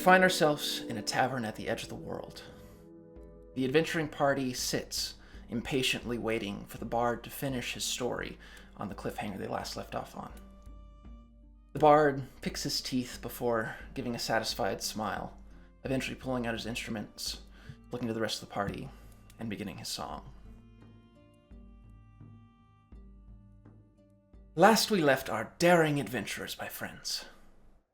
find ourselves in a tavern at the edge of the world. The adventuring party sits, impatiently waiting for the bard to finish his story on the cliffhanger they last left off on. The bard picks his teeth before giving a satisfied smile, eventually pulling out his instruments, looking to the rest of the party, and beginning his song. Last we left our daring adventurers, my friends.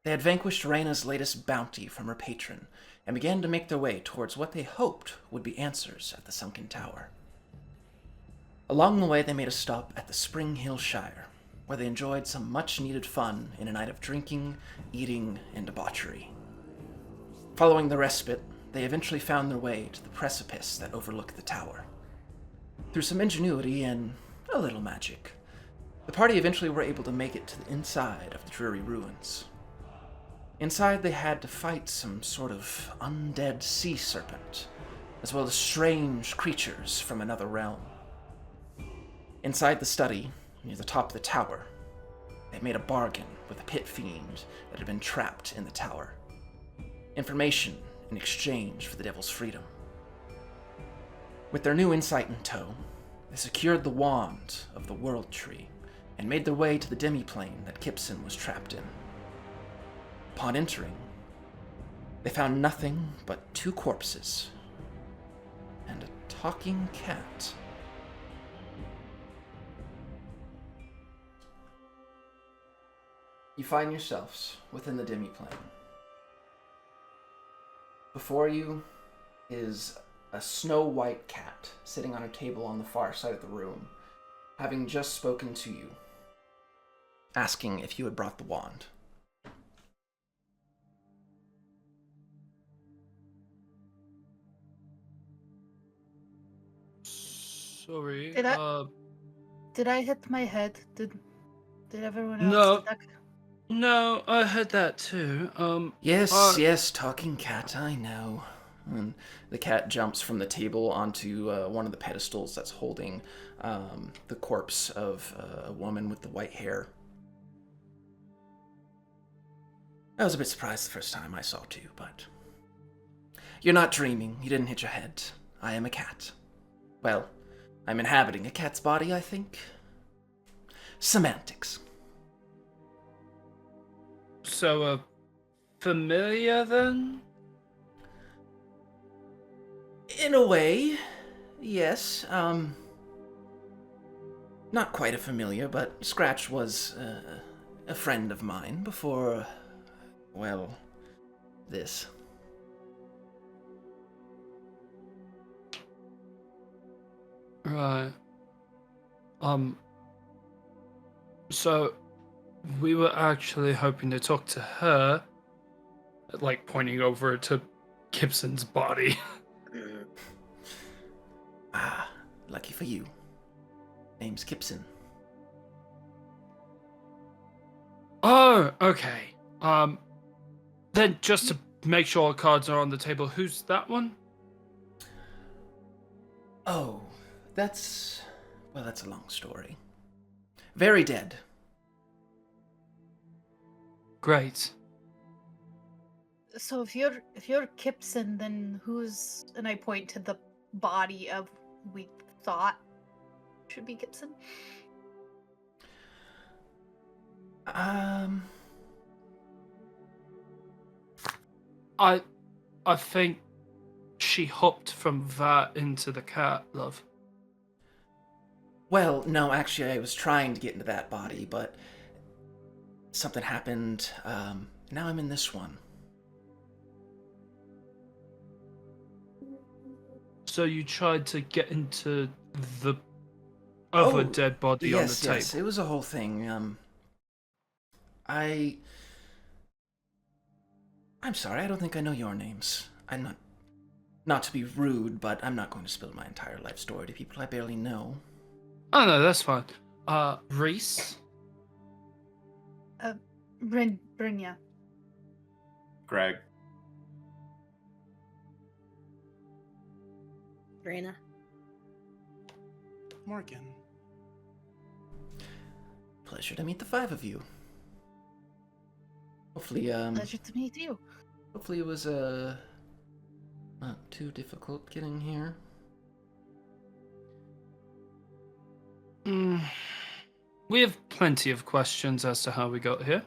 They had vanquished Reyna's latest bounty from her patron, and began to make their way towards what they hoped would be answers at the sunken tower. Along the way, they made a stop at the Spring Hill Shire, where they enjoyed some much-needed fun in a night of drinking, eating, and debauchery. Following the respite, they eventually found their way to the precipice that overlooked the tower. Through some ingenuity and a little magic, the party eventually were able to make it to the inside of the dreary ruins. Inside, they had to fight some sort of undead sea serpent, as well as strange creatures from another realm. Inside the study, near the top of the tower, they made a bargain with a pit fiend that had been trapped in the tower. Information in exchange for the devil's freedom. With their new insight in tow, they secured the wand of the World Tree and made their way to the demiplane that Kipson was trapped in. Upon entering, they found nothing but 2 corpses and a talking cat. You find yourselves within the demiplane. Before you is a snow-white cat sitting on a table on the far side of the room, having just spoken to you, asking if you had brought the wand. Sorry. Did I hit my head? Did everyone else? No. No, I heard that too. Yes, talking cat, I know. And the cat jumps from the table onto one of the pedestals that's holding the corpse of a woman with the white hair. I was a bit surprised the first time I saw it too, but... You're not dreaming. You didn't hit your head. I am a cat. Well, I'm inhabiting a cat's body, I think. Semantics. So, familiar then? In a way, yes. Not quite a familiar, but Scratch was a friend of mine before, well, this. Right. So, we were actually hoping to talk to her, like pointing over to Gibson's body. Ah, lucky for you. Name's Kipson. Oh, okay. Then just to make sure our cards are on the table, who's that one? Oh, that's a long story. Very dead. Great. So if you're Kipson, then who's? And I point to the body of who we thought should be Kipson. I think she hopped from that into the cat, love. Well, no, actually, I was trying to get into that body, but something happened. Now I'm in this one. So you tried to get into the other dead body on the table? Yes, it was a whole thing. I'm sorry, I don't think I know your names. I'm not to be rude, but I'm not going to spill my entire life story to people I barely know. Oh no, that's fine. Reese? Brynja. Greg. Brina. Morgan. Pleasure to meet the 5 of you. Hopefully, Pleasure to meet you. Hopefully it was not too difficult getting here. We have plenty of questions as to how we got here.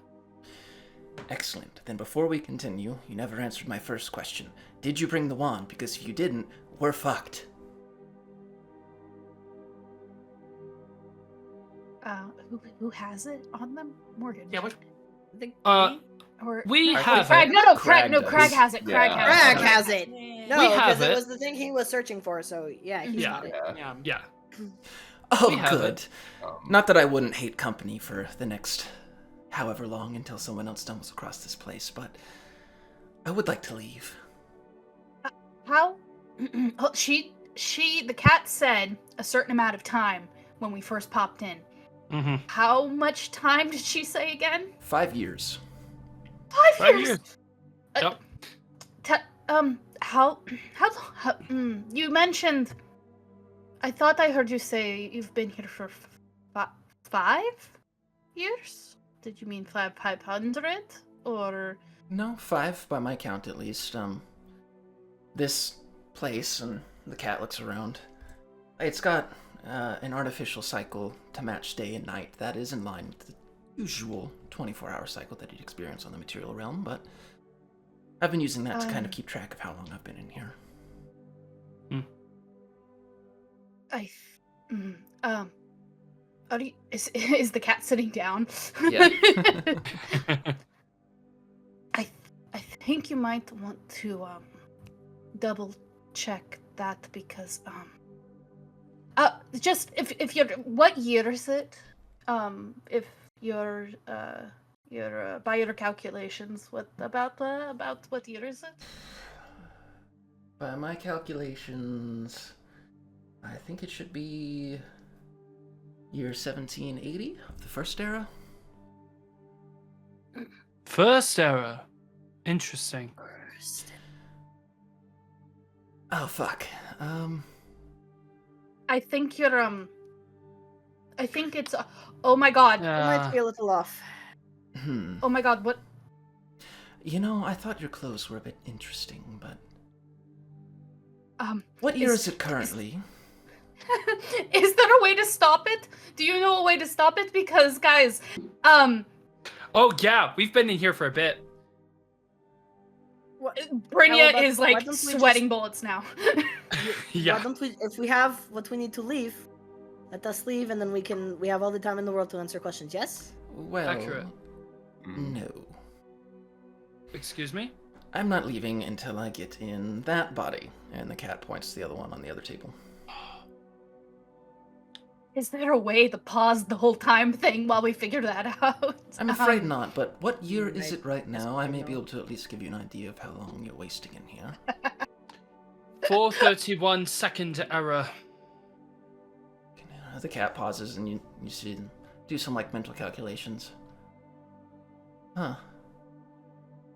Excellent. Then before we continue, you never answered my first question. Did you bring the wand? Because if you didn't, we're fucked. Who has it on them? Morgan. Yeah, what? I think Or We no, have Craig. it. No, Craig Craig. does. Craig has it. Craig Yeah. has it. Craig has it. No, We have because it it. was the thing he was searching for. So yeah, he's Yeah. got it. Yeah. Yeah. Oh, We have good. Um, Not that I wouldn't hate company for the next however long until someone else stumbles across this place, but I would like to leave. How? Oh, the cat said a certain amount of time when we first popped in. Mm-hmm. How much time did she say again? 5 years. 5 years. Yep. How you mentioned. I thought I heard you say you've been here for 5 years. Did you mean 500 or? No, 5 by my count at least. This place, and the cat looks around. It's got an artificial cycle to match day and night that is in line with the usual 24-hour cycle that you'd experience on the material realm, but I've been using that to kind of keep track of how long I've been in here. Is the cat sitting down? Yeah. I think you might want to double check that because just if you're what year is it? If you're by your calculations, what year is it? By my calculations, I think it should be year 1780 of the First Era. First era. Interesting. Oh, fuck. I think you're I think it's oh my god. It might be a little off. Oh my god, what? You know, I thought your clothes were a bit interesting, but What year is it currently? Is there a way to stop it? Do you know a way to stop it? Because guys, Oh yeah, we've been in here for a bit. Brynja How is about- why like don't we sweating just- bullets now. Why Yeah. don't we? If we have what we need to leave, let us leave, and then we have all the time in the world to answer questions. Yes. Well, Accurate. no. Excuse me? I'm not leaving until I get in that body. And the cat points to the other one on the other table. Is there a way to pause the whole time thing while we figure that out? I'm afraid not, but what year I is it right guess now? we I can may be know. able to at least give you an idea of how long you're wasting in here. 431 second error. The cat pauses and you see them do some like mental calculations. Huh.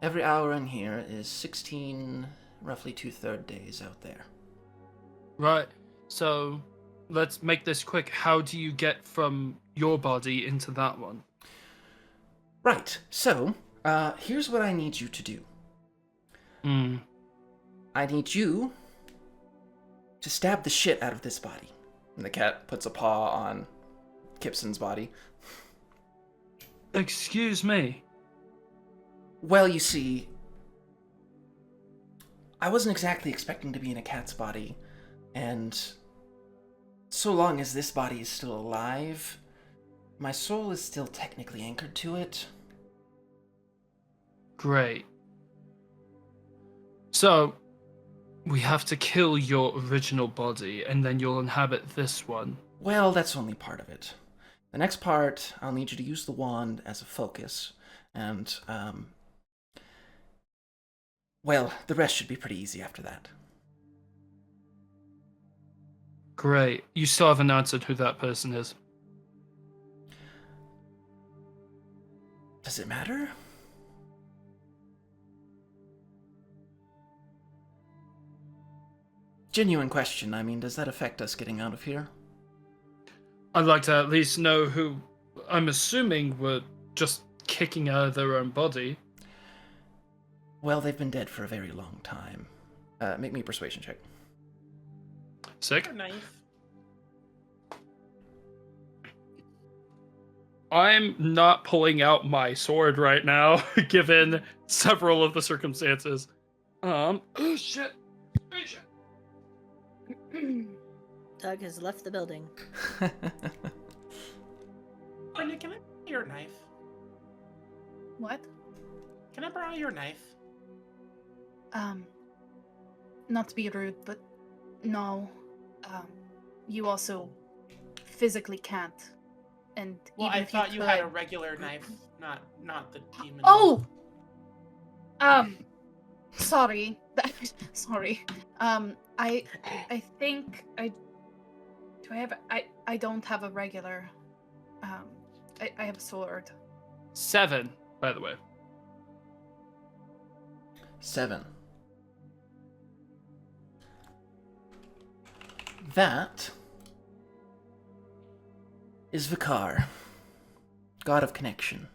Every hour in here is 16, roughly 2/3 days out there. Right. So let's make this quick. How do you get from your body into that one? Right, so, here's what I need you to do. I need you to stab the shit out of this body. And the cat puts a paw on Kipson's body. Excuse me. Well, you see, I wasn't exactly expecting to be in a cat's body, and so long as this body is still alive, my soul is still technically anchored to it. Great. So, we have to kill your original body, and then you'll inhabit this one. Well, that's only part of it. The next part, I'll need you to use the wand as a focus, and, well, the rest should be pretty easy after that. Great. You still haven't answered who that person is. Does it matter? Genuine question, I mean, does that affect us getting out of here? I'd like to at least know who I'm assuming were just kicking out of their own body. Well, they've been dead for a very long time. Make me a persuasion check. Sick. A knife. I'm not pulling out my sword right now, given several of the circumstances. Oh shit. Oh, shit. Doug has left the building. Anya, can I borrow your knife? What? Can I borrow your knife? Not to be rude, but no. You also physically can't. And Well, even I if thought you had a could- regular knife, not the demon. Oh! Sorry. Sorry. I think I don't have a regular, I have a sword. 7, by the way. 7. That is Vikar, god of connection.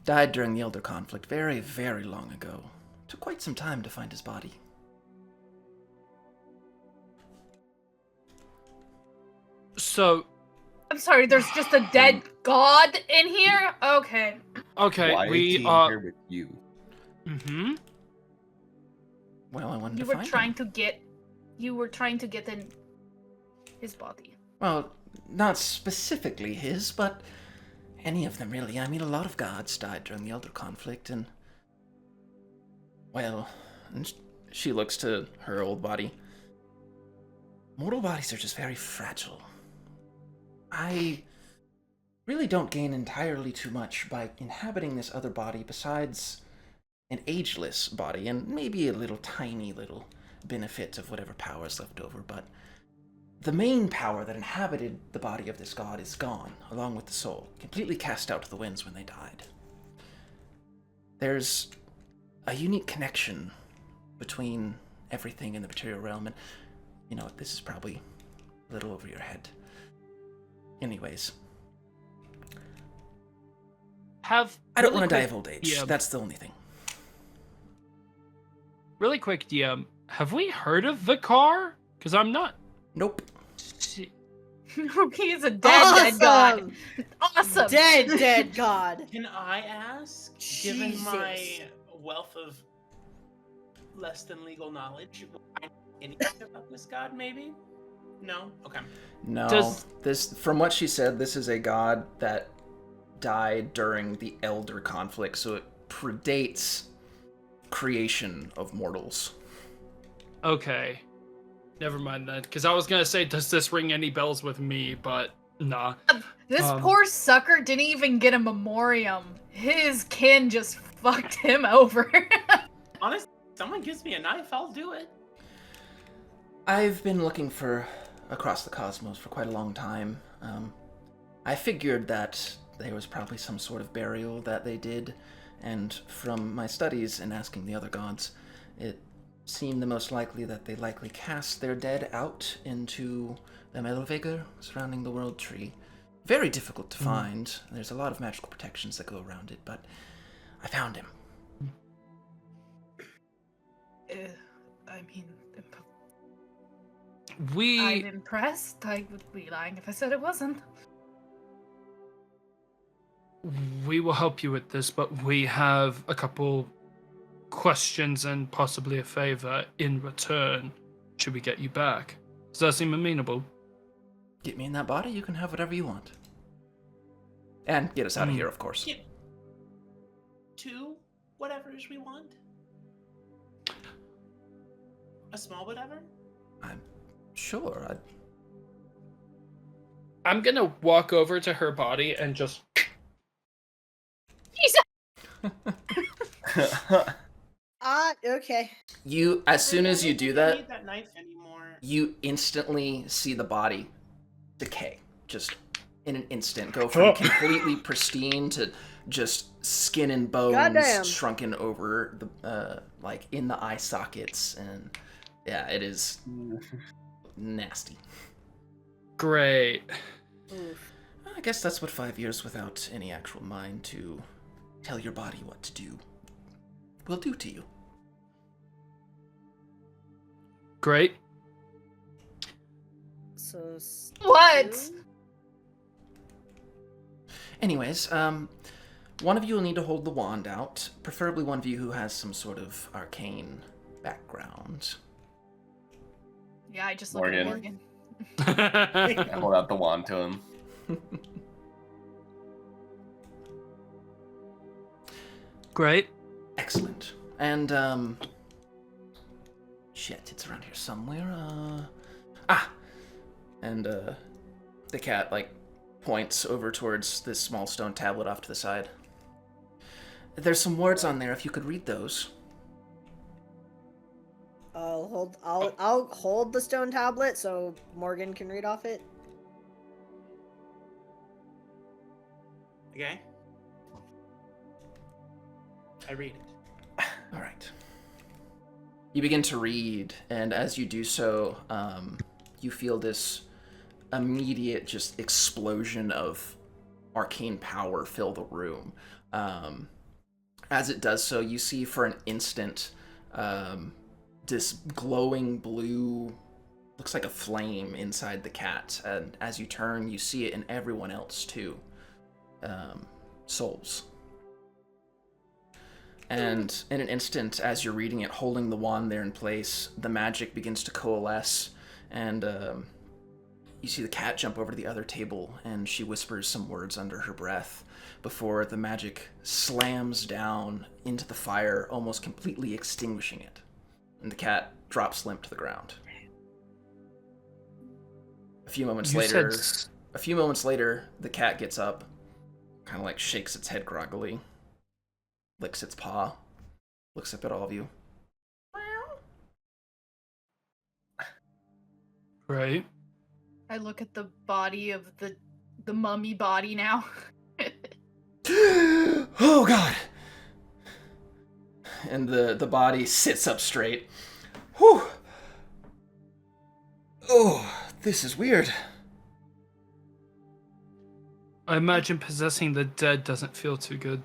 Died during the Elder Conflict very, very long ago. Took quite some time to find his body. So, I'm sorry, there's just a dead god in here? Okay. okay, Why we is he here with you? Mm-hmm. Well, I wanted You to were find trying him. to get in his body. Well, not specifically his, but any of them, really. I mean, a lot of gods died during the Elder Conflict, and... Well, and she looks to her old body. Mortal bodies are just very fragile. I really don't gain entirely too much by inhabiting this other body besides an ageless body, and maybe a little tiny little benefit of whatever power is left over, but the main power that inhabited the body of this god is gone, along with the soul, completely cast out to the winds when they died. There's a unique connection between everything in the material realm, and, you know, this is probably a little over your head. Anyways. I don't want to die of old age. Yeah. That's the only thing. Really quick, DM. Have we heard of Vikar? Because I'm not. Nope. See- He is a dead god. Awesome. Dead god. Can I ask, given my Jesus. wealth of less than legal knowledge, will I know anything about this god? Maybe. No. Okay. No. Does- This, from what she said, this is a god that died during the Elder Conflict, so it predates creation of mortals. Okay. Never mind then. Because I was going to say, does this ring any bells with me? But nah. This poor sucker didn't even get a memoriam. His kin just fucked him over. Honestly, if someone gives me a knife, I'll do it. I've been looking for across the cosmos for quite a long time. I figured that there was probably some sort of burial that they did, and from my studies and asking the other gods, it seemed the most likely that they likely cast their dead out into the Melvegar surrounding the World Tree. Very difficult to find. There's a lot of magical protections that go around it, but I found him. I mean, I'm We. impressed. I would be lying if I said it wasn't. We will help you with this, but we have a couple questions and possibly a favor in return. Should we get you back? Does that seem amenable? Get me in that body, you can have whatever you want. And get us out of here, of course. Get 2 whatevers we want. A small whatever. I'm sure. I'm gonna walk over to her body and just. Okay. You, as soon as you do I don't that, need that knife anymore. you instantly see the body decay. Just in an instant. Go from completely pristine to just skin and bones Goddamn. shrunken over the, like, in the eye sockets. And yeah, it is nasty. Great. Oof. I guess that's what 5 years without any actual mind to tell your body what to do will do to you. Great. So What? Stu? Anyways, one of you will need to hold the wand out, preferably one of you who has some sort of arcane background. Yeah, I just look at Morgan. Morgan. I hold out the wand to him. Great. Excellent. And, shit, it's around here somewhere, And, the cat, like, points over towards this small stone tablet off to the side. There's some words on there, if you could read those. I'll hold the stone tablet so Morgan can read off it. Okay. I read it. All right. You begin to read, and as you do so, you feel this immediate just explosion of arcane power fill the room. As it does so, you see for an instant this glowing blue, looks like a flame inside the cat, and as you turn, you see it in everyone else too. Souls. And in an instant, as you're reading it, holding the wand there in place, the magic begins to coalesce, and you see the cat jump over to the other table, and she whispers some words under her breath before the magic slams down into the fire, almost completely extinguishing it. And the cat drops limp to the ground. A few moments later, the cat gets up, kind of like shakes its head groggily, licks its paw, looks up at all of you. Right. I look at the body of the mummy body now. Oh god! And the body sits up straight. Whew! Oh, this is weird. I imagine possessing the dead doesn't feel too good.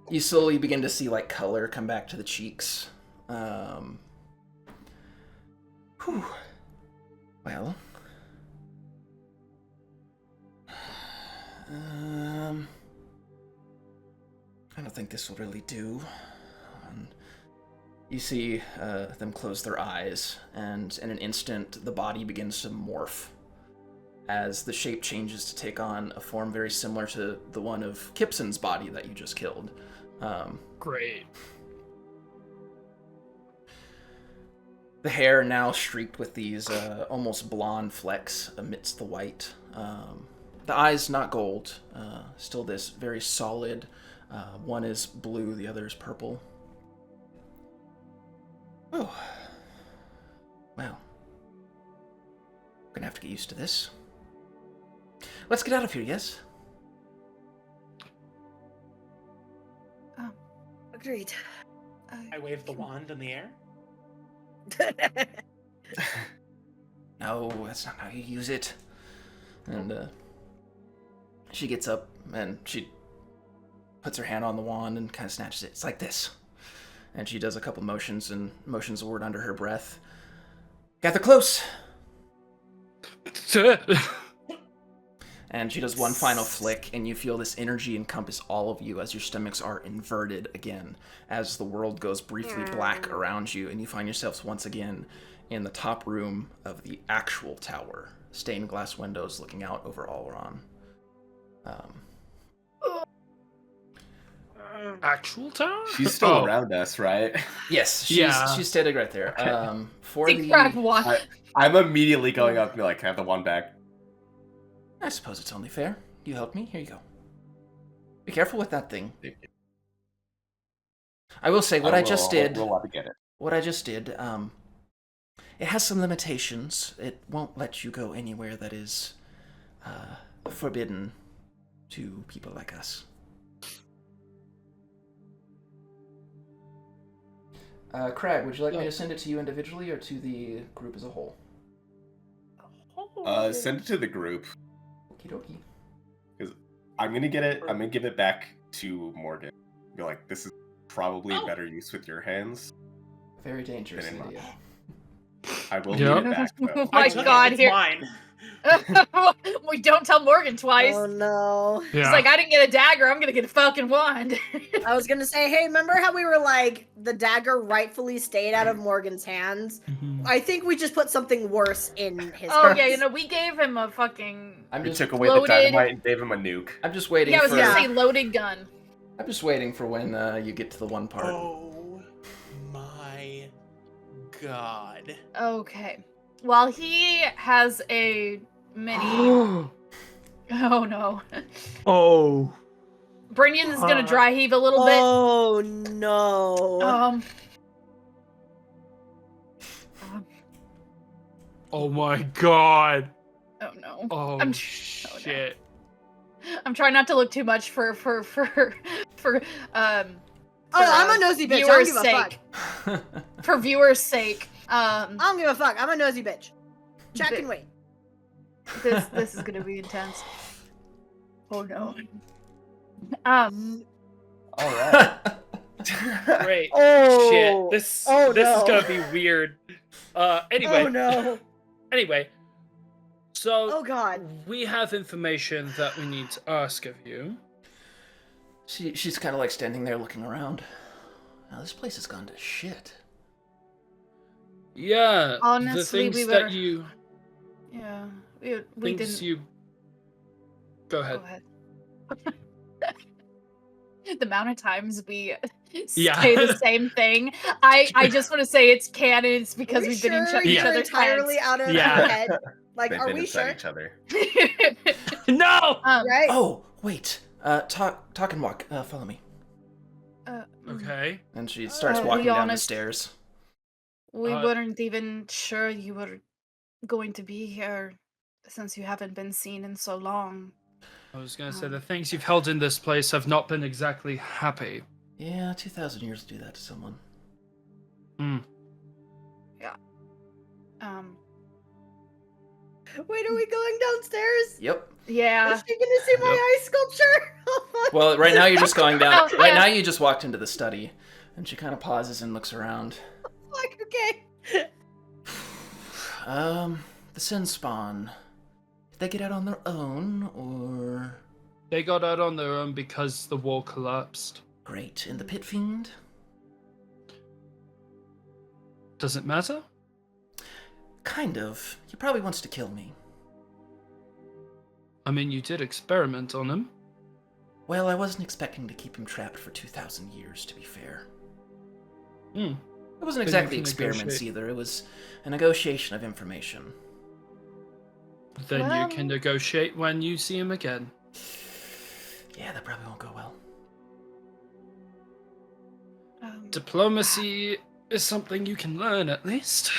You slowly begin to see like color come back to the cheeks. Whew. Well. I don't think this will really do. You see them close their eyes, and in an instant, the body begins to morph as the shape changes to take on a form very similar to the one of Kipson's body that you just killed. Great. The hair now streaked with these almost blonde flecks amidst the white. The eyes not gold, still this very solid. One is blue, the other is purple. Oh. Well. Gonna have to get used to this. Let's get out of here, yes? Agreed. I wave the wand in the air. No, that's not how you use it. And she gets up and she puts her hand on the wand and kind of snatches it. It's like this. And she does a couple motions and motions a word under her breath. Gather close! And she does one final flick, and you feel this energy encompass all of you as your stomachs are inverted again, as the world goes briefly black around you, and you find yourselves once again in the top room of the actual tower. Stained glass windows looking out over Alron. Actual tower? She's still around us, right? Yes, she's standing right there. Okay. For Big the... crack one. I'm immediately going up and be like, can I have the wand back? I suppose it's only fair. You helped me, here you go. Be careful with that thing. I will say, what I just did, We'll want to get it. what I just did, it has some limitations. It won't let you go anywhere that is forbidden to people like us. Craig, would you like me to send it to you individually or to the group as a whole? Send it to the group. Okie dokie. Because I'm gonna get it. I'm gonna give it back to Morgan. Be like, this is probably a better use with your hands. Very dangerous Then in idea. I will Yep. need it back, though. Oh I my took god, it. It's here. mine. We don't tell Morgan twice. Oh no. He's Yeah. like, I didn't get a dagger, I'm gonna get a fucking wand. I was gonna say, hey, remember how we were like, the dagger rightfully stayed out of Morgan's hands? Mhm. I think we just put something worse in his Oh hands. yeah, you know, we gave him a fucking We took away the loaded- dynamite and gave him a nuke. I'm just waiting Yeah, I was for. gonna Yeah. say loaded gun. I'm just waiting for when you get to the one part. Oh my god. Okay. Well, he has a mini. Oh no. Oh. Brynion's gonna dry heave a little bit. Oh no. Oh my god. Oh no. Oh I'm- shit. I'm trying not to look too much for Oh, I'm a nosy bitch. I don't viewers' give a sake. fuck. For viewers' sake. I don't give a fuck. I'm a nosy bitch. Chat Bi- can wait. This is gonna be intense. Oh no. Um. All right. Great. Oh. Shit. This Oh, this is no. gonna be weird. Anyway. Oh no. Anyway. So Oh god. we have information that we need to ask of you. She's kind of like standing there looking around. Now this place has gone to shit. Yeah. the Honestly, things we that were- you Yeah. We things didn't. you Go ahead. Go ahead. The amount of times we Yeah. say the same thing. I just want to say it's canon. It's because Are we we've been in sure each you're other's entirely out of Yeah. our head. Like, They've are been we inside sure? each other. heads. No! Right? Oh, wait. Talk and walk. Follow me. Okay. And she starts to be walking down the honest- stairs. We Uh, weren't even sure you were going to be here since you haven't been seen in so long. I was gonna say the things you've held in this place have not been exactly happy. Yeah, 2,000 years to do that to someone. Hmm. Wait, are we going downstairs? Yep. Yeah. Is she gonna see my ice sculpture? Oh, fuck. Well, right now you're just going down. Oh, Right yeah. now you just walked into the study, and she kind of pauses and looks around. Fuck, okay. The Sin Spawn. Did they get out on their own, or They got out on their own because the wall collapsed. great in the Pit Fiend? Does it matter? Kind of. He probably wants to kill me. I mean, you did experiment on him. Well, I wasn't expecting to keep him trapped for 2,000 years, to be fair. Hmm. It wasn't Then you exactly can experiments negotiate. either. It was a negotiation of information. Then you Well- can negotiate when you see him again. Yeah, that probably won't go well. Diplomacy is something you can learn, at least.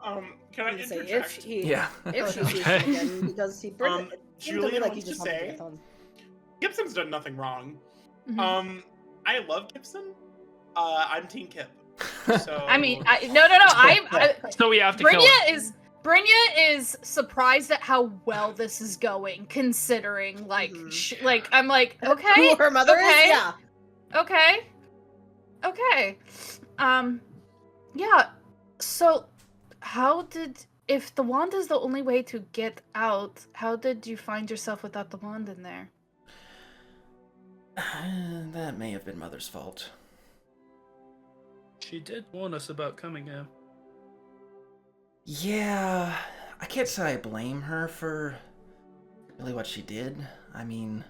Can I I'm gonna say, interject? if he, Yeah. if she sees Okay. him again, because he burned it. Seemed to me Julian like he wants to just wanted say, get home. Gibson's done nothing wrong. Mhm. I love Gibson. I'm Team Kip. So I mean, no. I So we have to kill him. Brynja is surprised at how well this is going, considering like Mhm. I'm like okay, Who her mother okay. is? Yeah. okay. Yeah. So, if the wand is the only way to get out, how did you find yourself without the wand in there? That may have been Mother's fault. She did warn us about coming here. Yeah, I can't say I blame her for really what she did. I mean,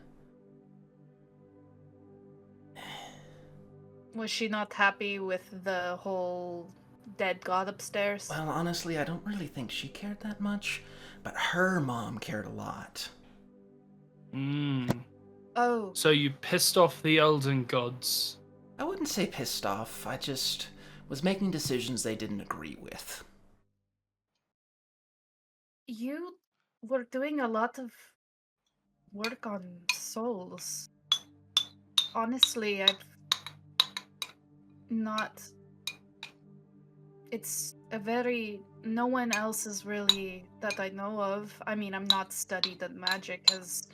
Was she not happy with the whole dead god upstairs? well, honestly, I don't really think she cared that much, but her mom cared a lot. Hmm. Oh. So you pissed off the Elden gods. I wouldn't say pissed off, I just was making decisions they didn't agree with. You were doing a lot of work on souls. Honestly, I've not. It's a very. No one else is really that I know of. I mean, I'm not studied in magic as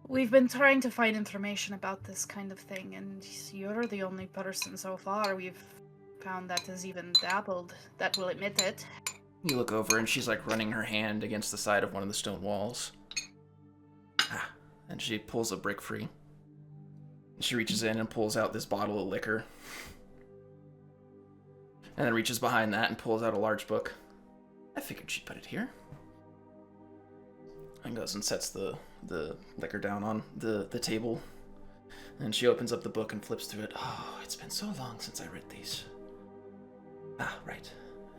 We've been trying to find information about this kind of thing, and you're the only person so far we've found that has even dabbled, that will admit it. You look over and she's like running her hand against the side of one of the stone walls. Ah, and she pulls a brick free. She reaches in and pulls out this bottle of liquor. And then reaches behind that and pulls out a large book. I figured she'd put it here. And goes and sets the liquor down on the table. And she opens up the book and flips through it. Oh, it's been so long since I read these. Ah, right.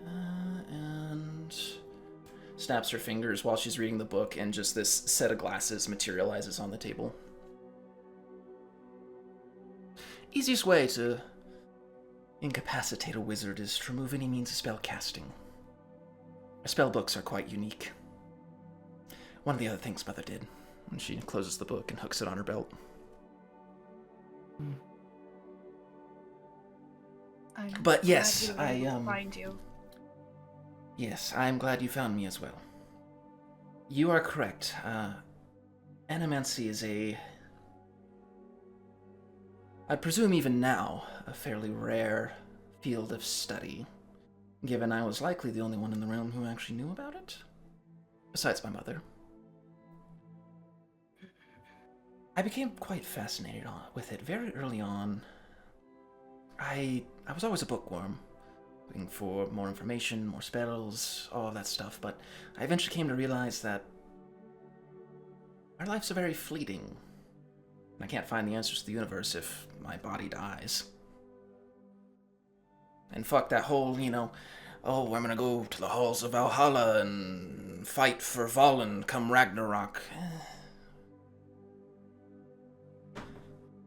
And snaps her fingers while she's reading the book, and just this set of glasses materializes on the table. Easiest way to incapacitate a wizard is to remove any means of spell casting. Our spell books are quite unique. One of the other things Mother did, and she closes the book and hooks it on her belt. But yes, I find you. Yes, I'm glad you found me as well. You are correct. Animancy is I presume even now, a fairly rare field of study, given I was likely the only one in the realm who actually knew about it, besides my mother. I became quite fascinated with it very early on. I was always a bookworm, looking for more information, more spells, all of that stuff, but I eventually came to realize that our lives are very fleeting, and I can't find the answers to the universe if my body dies. And fuck that whole, oh, I'm gonna go to the halls of Valhalla and fight for Valen come Ragnarok.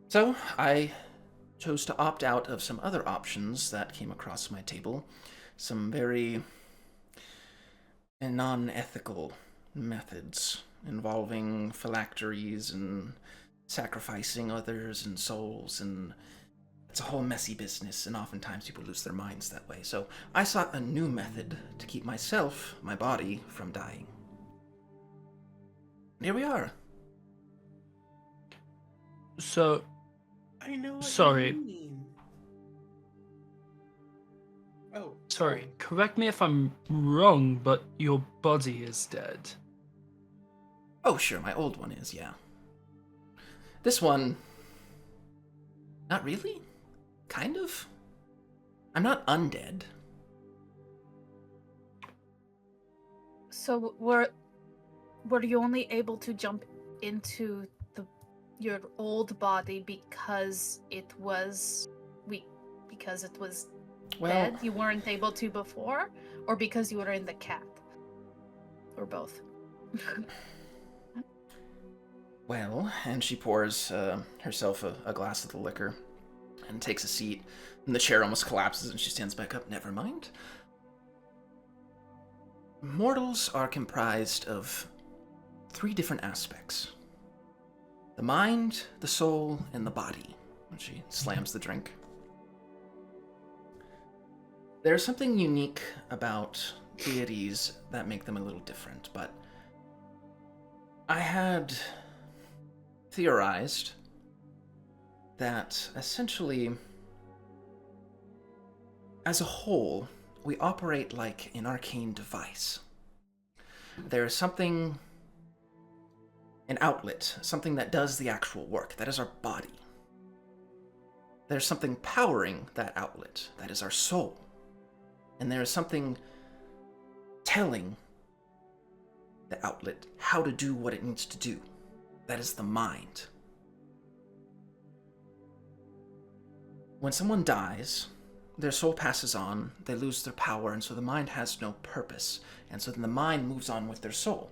So, I chose to opt out of some other options that came across my table. Some very non-ethical methods involving phylacteries and sacrificing others and souls, and it's a whole messy business, and oftentimes people lose their minds that way. So I sought a new method to keep myself, my body, from dying. And here we are. So, I know what Sorry. you mean. Oh. sorry, correct me if I'm wrong, but your body is dead. Oh, sure, my old one is, yeah. This one... not really? Kind of? I'm not undead. So were you only able to jump into your old body because it was weak, because it was dead? You weren't able to before, or because you were in the cat, or both? Well, and she pours herself a glass of the liquor and takes a seat, and the chair almost collapses and she stands back up. Never mind. Mortals are comprised of 3 different aspects. The mind, the soul, and the body. And she slams the drink. There's something unique about deities that make them a little different, but I had theorized that essentially, as a whole, we operate like an arcane device. There is something, an outlet, something that does the actual work. That is our body. There's something powering that outlet. That is our soul. And there is something telling the outlet how to do what it needs to do. That is the mind. When someone dies, their soul passes on, they lose their power, and so the mind has no purpose. And so then the mind moves on with their soul.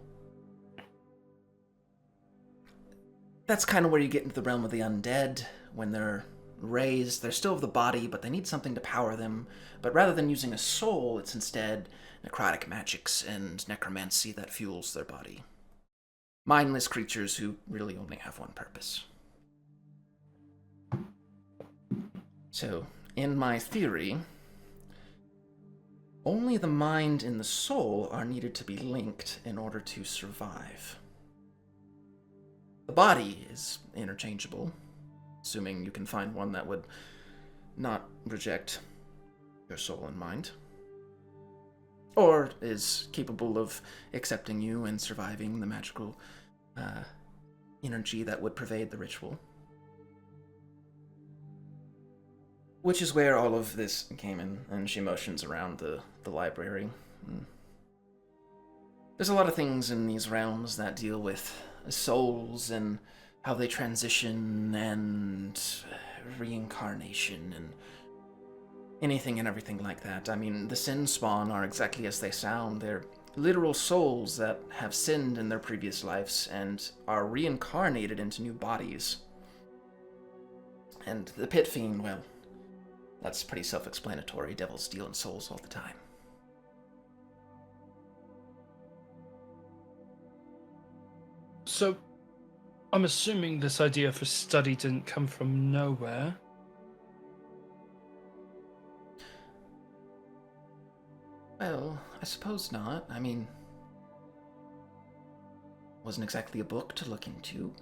That's kind of where you get into the realm of the undead. When they're raised, they're still of the body, but they need something to power them. But rather than using a soul, it's instead necrotic magics and necromancy that fuels their body. Mindless creatures who really only have one purpose. So, in my theory, only the mind and the soul are needed to be linked in order to survive. The body is interchangeable, assuming you can find one that would not reject your soul and mind, or is capable of accepting you and surviving the magical energy that would pervade the ritual. Which is where all of this came in, and she motions around the library. There's a lot of things in these realms that deal with souls and how they transition and reincarnation and anything and everything like that. I mean, the sin spawn are exactly as they sound. They're literal souls that have sinned in their previous lives and are reincarnated into new bodies. And the pit fiend, well, that's pretty self-explanatory. Devils deal in souls all the time. So, I'm assuming this idea for study didn't come from nowhere. Well, I suppose not. I mean, wasn't exactly a book to look into.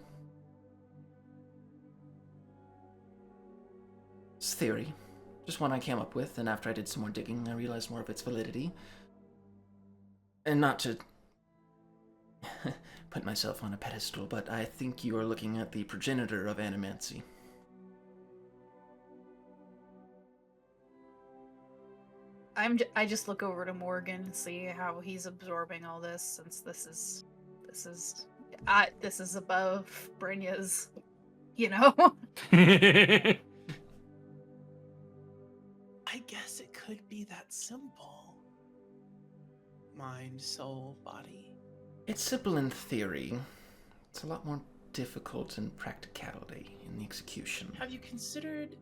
It's theory. Just one I came up with, and after I did some more digging, I realized more of its validity. And not to put myself on a pedestal, but I think you are looking at the progenitor of animancy. I just look over to Morgan and see how he's absorbing all this, since this is above Brynja's, you know. I guess it could be that simple. Mind, soul, body. It's simple in theory. It's a lot more difficult in practicality, in the execution. Have you considered...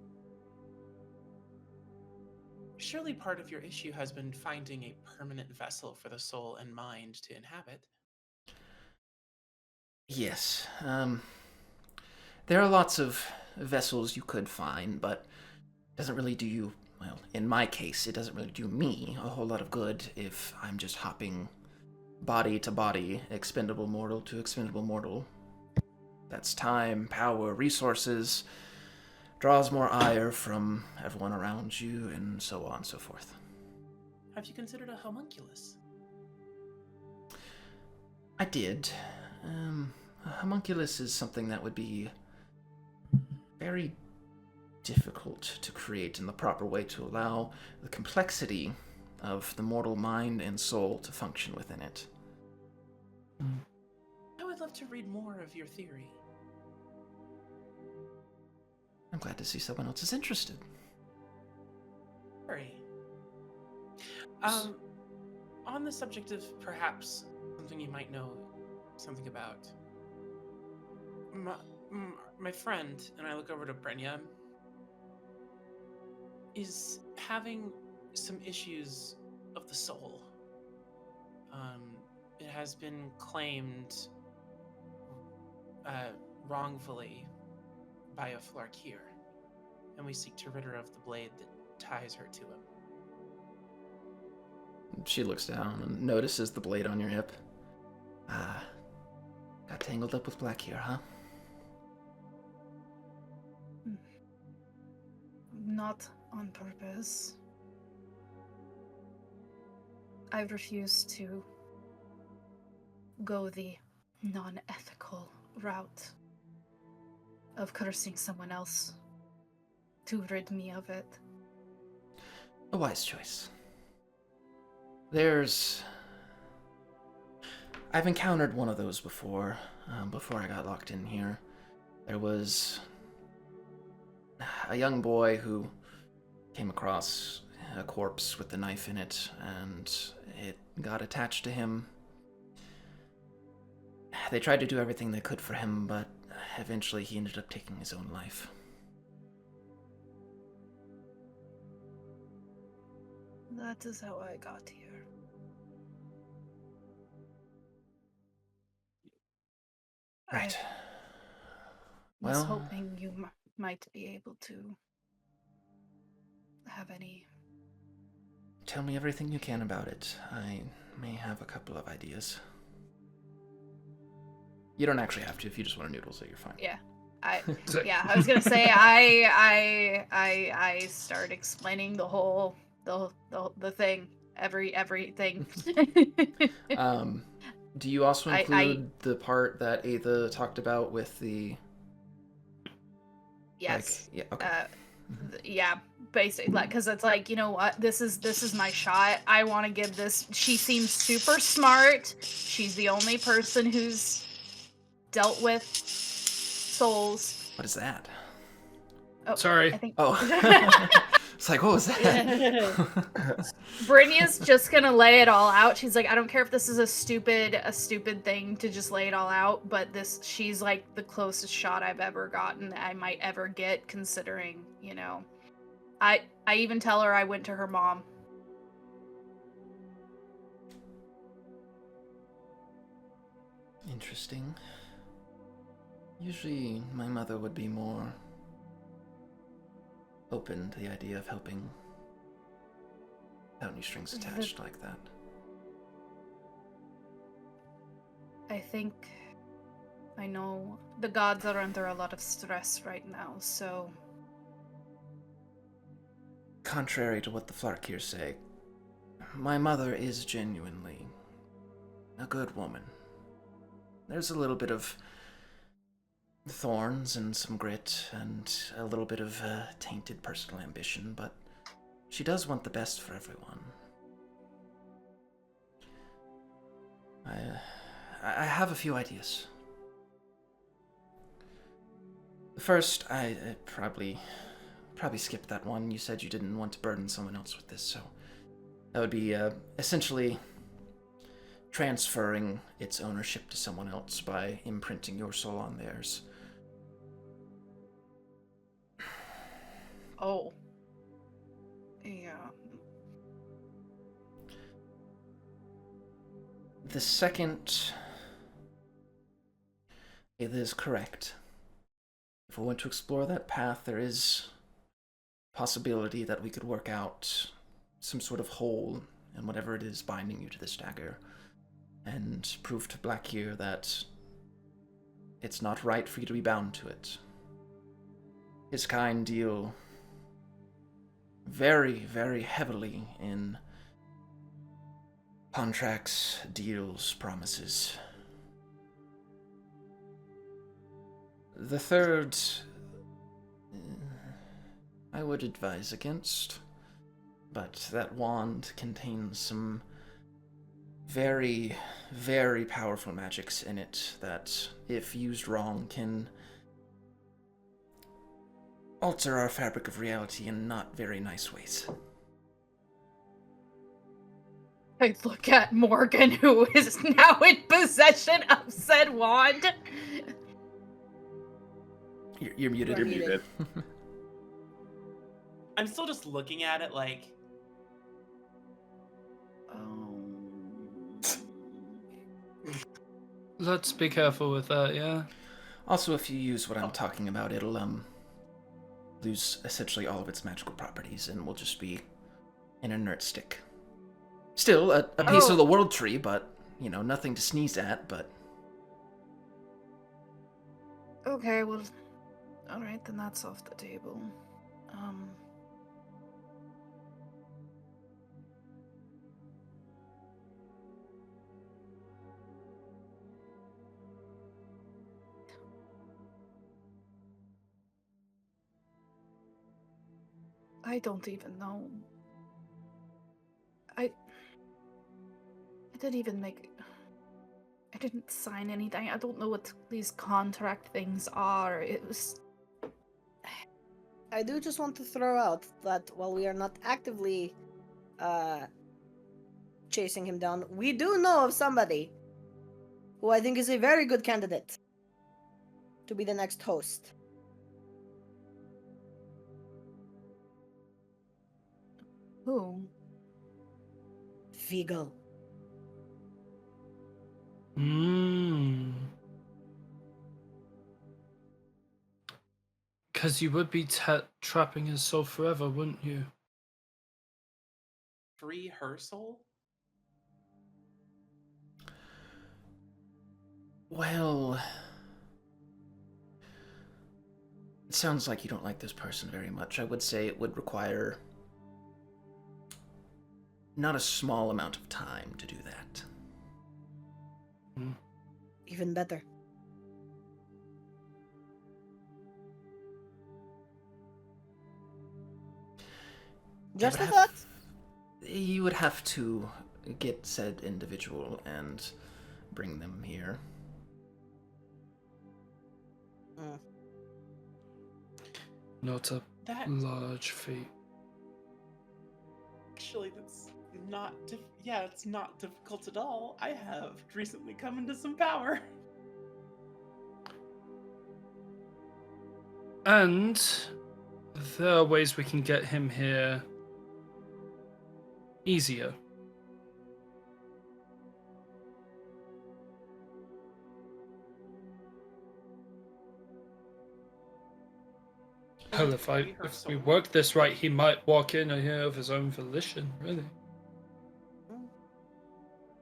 Surely part of your issue has been finding a permanent vessel for the soul and mind to inhabit. Yes, there are lots of vessels you could find, but it doesn't really do you, well, in my case, it doesn't really do me a whole lot of good if I'm just hopping body to body, expendable mortal to expendable mortal. That's time, power, resources, draws more ire from everyone around you, and so on and so forth. Have you considered a homunculus? I did. A homunculus is something that would be very difficult to create in the proper way to allow the complexity of the mortal mind and soul to function within it. I would love to read more of your theory. I'm glad to see someone else is interested. Very. On the subject of perhaps something you might know something about, my friend, and I look over to Brynja, is having some issues of the soul. It has been claimed wrongfully by a Flarkir, and we seek to rid her of the blade that ties her to him. She looks down and notices the blade on your hip. Got tangled up with Black here, huh? Not on purpose. I refuse to go the non-ethical route of cursing someone else to rid me of it. A wise choice. I've encountered one of those before I got locked in here. There was a young boy who came across a corpse with the knife in it, and it got attached to him. They tried to do everything they could for him, but eventually he ended up taking his own life. That is how I got here. Right. I was Well, hoping you might be able to have any... tell me everything you can about it. I may have a couple of ideas. You don't actually have to. If you just want to noodle, so you're fine. Yeah. I was gonna say I start explaining the whole the thing, everything. Do you also I- include the part that Aetha talked about with the Yes. Like, yeah, okay. Yeah, basically, like, because it's like, you know what, this is my shot. I want to give this. She seems super smart. She's the only person who's dealt with souls. What is that? Oh, Sorry. I think. Oh. It's like, what was that? Brynja's just gonna lay it all out. She's like, I don't care if this is a stupid thing to just lay it all out, but she's like the closest shot I've ever gotten, I might ever get, considering, you know. I even tell her I went to her mom. Interesting. Usually my mother would be more open to the idea of helping without any strings attached like that. I know the gods are under a lot of stress right now, so... Contrary to what the Flarkirs say, my mother is genuinely a good woman. There's a little bit of thorns and some grit and a little bit of tainted personal ambition, but she does want the best for everyone. I have a few ideas. First, I probably skipped that one. You said you didn't want to burden someone else with this, so that would be essentially transferring its ownership to someone else by imprinting your soul on theirs. Oh. Yeah. The second, it is correct. If we want to explore that path, there is a possibility that we could work out some sort of hole in whatever it is binding you to this dagger, and prove to Blackhear that it's not right for you to be bound to it. His kind deal very, very heavily in contracts, deals, promises. The third, I would advise against, but that wand contains some very, very powerful magics in it that, if used wrong, can alter our fabric of reality in not very nice ways. I look at Morgan, who is now in possession of said wand. You're muted. You're You're muted. I'm still just looking at it like, Let's be careful with that, yeah? Also, if you use what I'm talking about, it'll lose essentially all of its magical properties and will just be an inert stick. Still, a piece of the world tree, but, you know, nothing to sneeze at, but... Okay, well, alright, then that's off the table. I don't even know. I didn't sign anything. I don't know what these contract things are. It was... I do just want to throw out that while we are not actively chasing him down, we do know of somebody who I think is a very good candidate to be the next host. Who? Vigo. Because you would be trapping his soul forever, wouldn't you? free her soul? Well, it sounds like you don't like this person very much. I would say it would require not a small amount of time to do that. Even better. Just a thought. You would have to get said individual and bring them here. Not a That large feat. actually, that's not. Yeah, it's not difficult at all. I have recently come into some power. And there are ways we can get him here easier. Hell, if we work this right, he might walk in here of his own volition, really.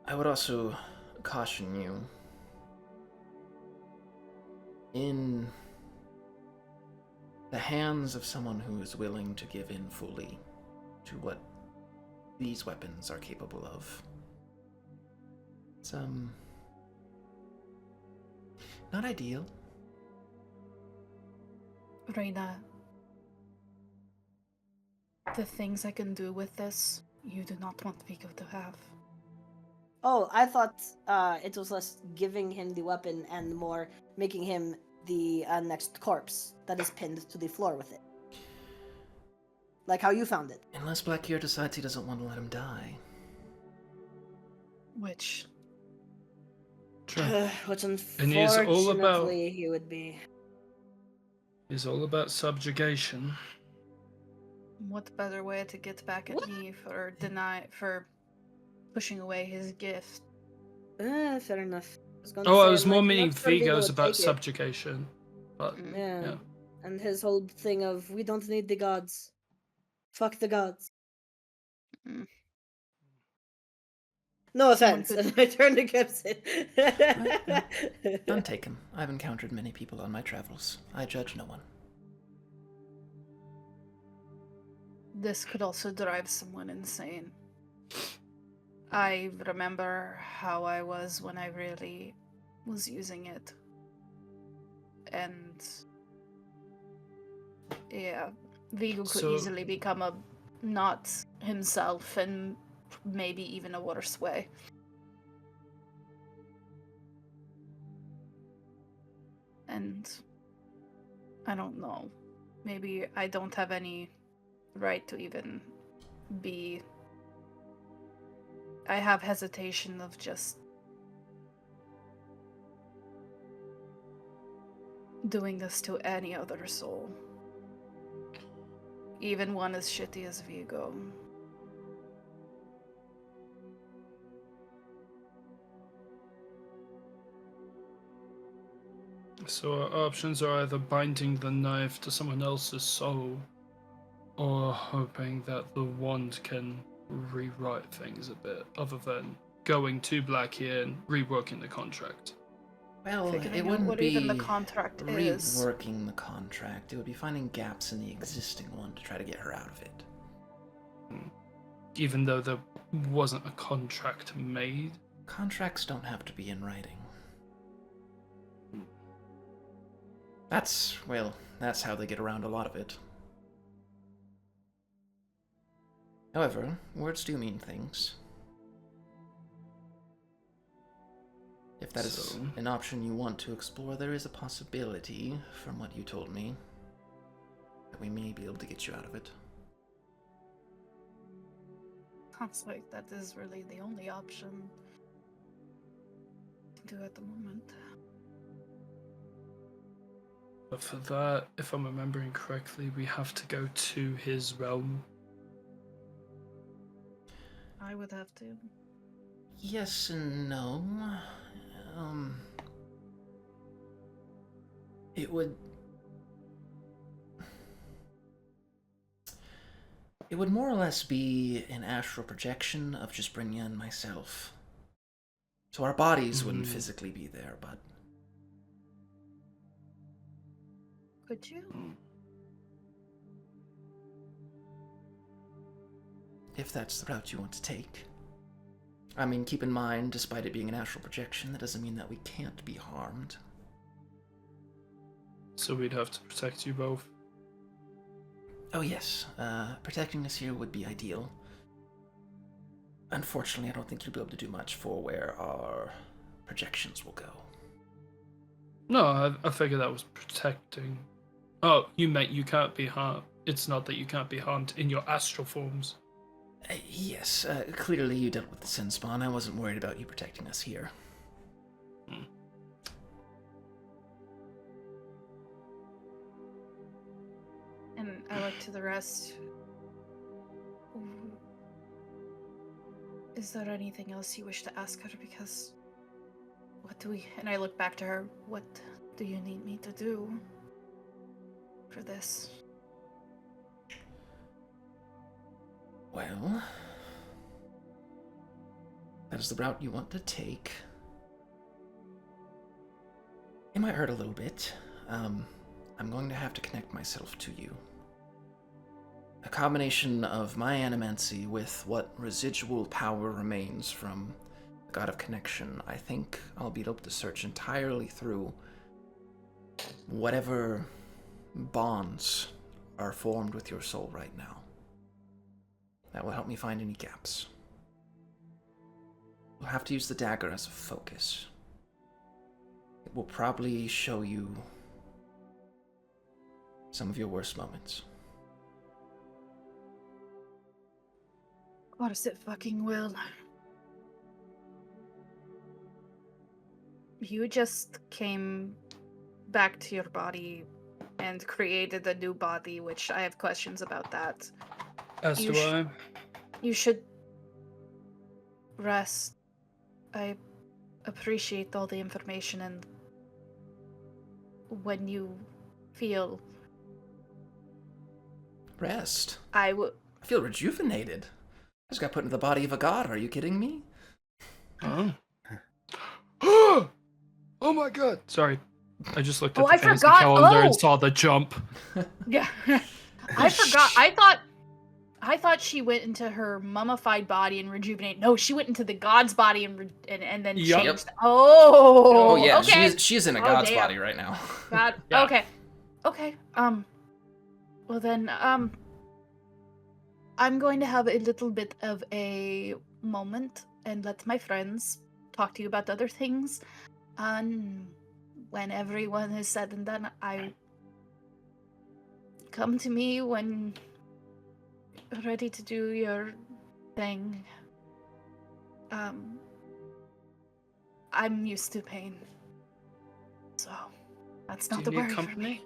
I would also caution you. In the hands of someone who is willing to give in fully to what these weapons are capable of. It's, not ideal. Reina, the things I can do with this, you do not want Vigo to have. Oh, I thought it was less giving him the weapon and more making him the next corpse that is pinned to the floor with it. Like how you found it. Unless Blackgear decides he doesn't want to let him die. Which, True. Which And he is all about- unfortunately he would be. It's all about subjugation. what better way to get back at What? me for pushing away his gift? Fair enough. Oh, I say, was I'm more like, meaning not sure Vigo Vigo's would about take it. subjugation. But Mm. Yeah. yeah. And his whole thing of we don't need the gods. Fuck the gods. Mm. No Someone offense. And I turned to Gibson. None taken. I've encountered many people on my travels. I judge no one. This could also drive someone insane. I remember how I was when I really was using it. And yeah, Vigo could So- easily become a not himself and maybe even a worse way. And I don't know. Maybe I don't have any right to even be. I have hesitation of just doing this to any other soul. Even one as shitty as Vigo. So our options are either binding the knife to someone else's soul, or hoping that the wand can rewrite things a bit, other than going to Blackgear and reworking the contract. Well, Figuring it out wouldn't what be even the contract is. reworking the contract. It would be finding gaps in the existing one to try to get her out of it. Even though there wasn't a contract made. Contracts don't have to be in writing. That's how they get around a lot of it. However, words do mean things. If that is So- an option you want to explore, there is a possibility, from what you told me, that we may be able to get you out of it. Sounds like that is really the only option to do at the moment. But for that, if I'm remembering correctly, we have to go to his realm. I would have to. Yes and no. It would more or less be an astral projection of just bringing in myself. So our bodies wouldn't physically be there, but Could you? If that's the route you want to take. I mean, keep in mind, despite it being an astral projection, that doesn't mean that we can't be harmed. So we'd have to protect you both. Oh yes, protecting us here would be ideal. Unfortunately, I don't think you'll be able to do much for where our projections will go. No, I figured that was protecting. Oh, you meant you can't be harmed. It's not that you can't be harmed in your astral forms. Yes, clearly you dealt with the sin spawn. I wasn't worried about you protecting us here. And I look to the rest. Is there anything else you wish to ask her? Because what do we... And I look back to her. What do you need me to do for this? Well, that is the route you want to take. It might hurt a little bit. I'm going to have to connect myself to you. A combination of my animancy with what residual power remains from the God of Connection. I think I'll be able to search entirely through whatever bonds are formed with your soul right now. That will help me find any gaps. We'll have to use the dagger as a focus. It will probably show you some of your worst moments. Of course it fucking will. You just came back to your body and created a new body, which I have questions about that. As do I. You should rest. I appreciate all the information, and when you feel... Rest? I feel rejuvenated. I just got put into the body of a god. Are you kidding me? Oh. Oh my god. Sorry. I just looked at Oh, the I fantasy forgot. calendar Oh! and saw the jump. Yeah. I forgot. I thought she went into her mummified body and rejuvenated. No, she went into the god's body and then Yup. changed. Oh. Oh yeah, Okay. she's in a Oh, god's damn. body right now. God. Yeah. Okay. Okay. Well then, I'm going to have a little bit of a moment and let my friends talk to you about other things. And when everyone is said and done, I come to me when you're ready to do your thing. I'm used to pain, so that's Do not you the need worry for company?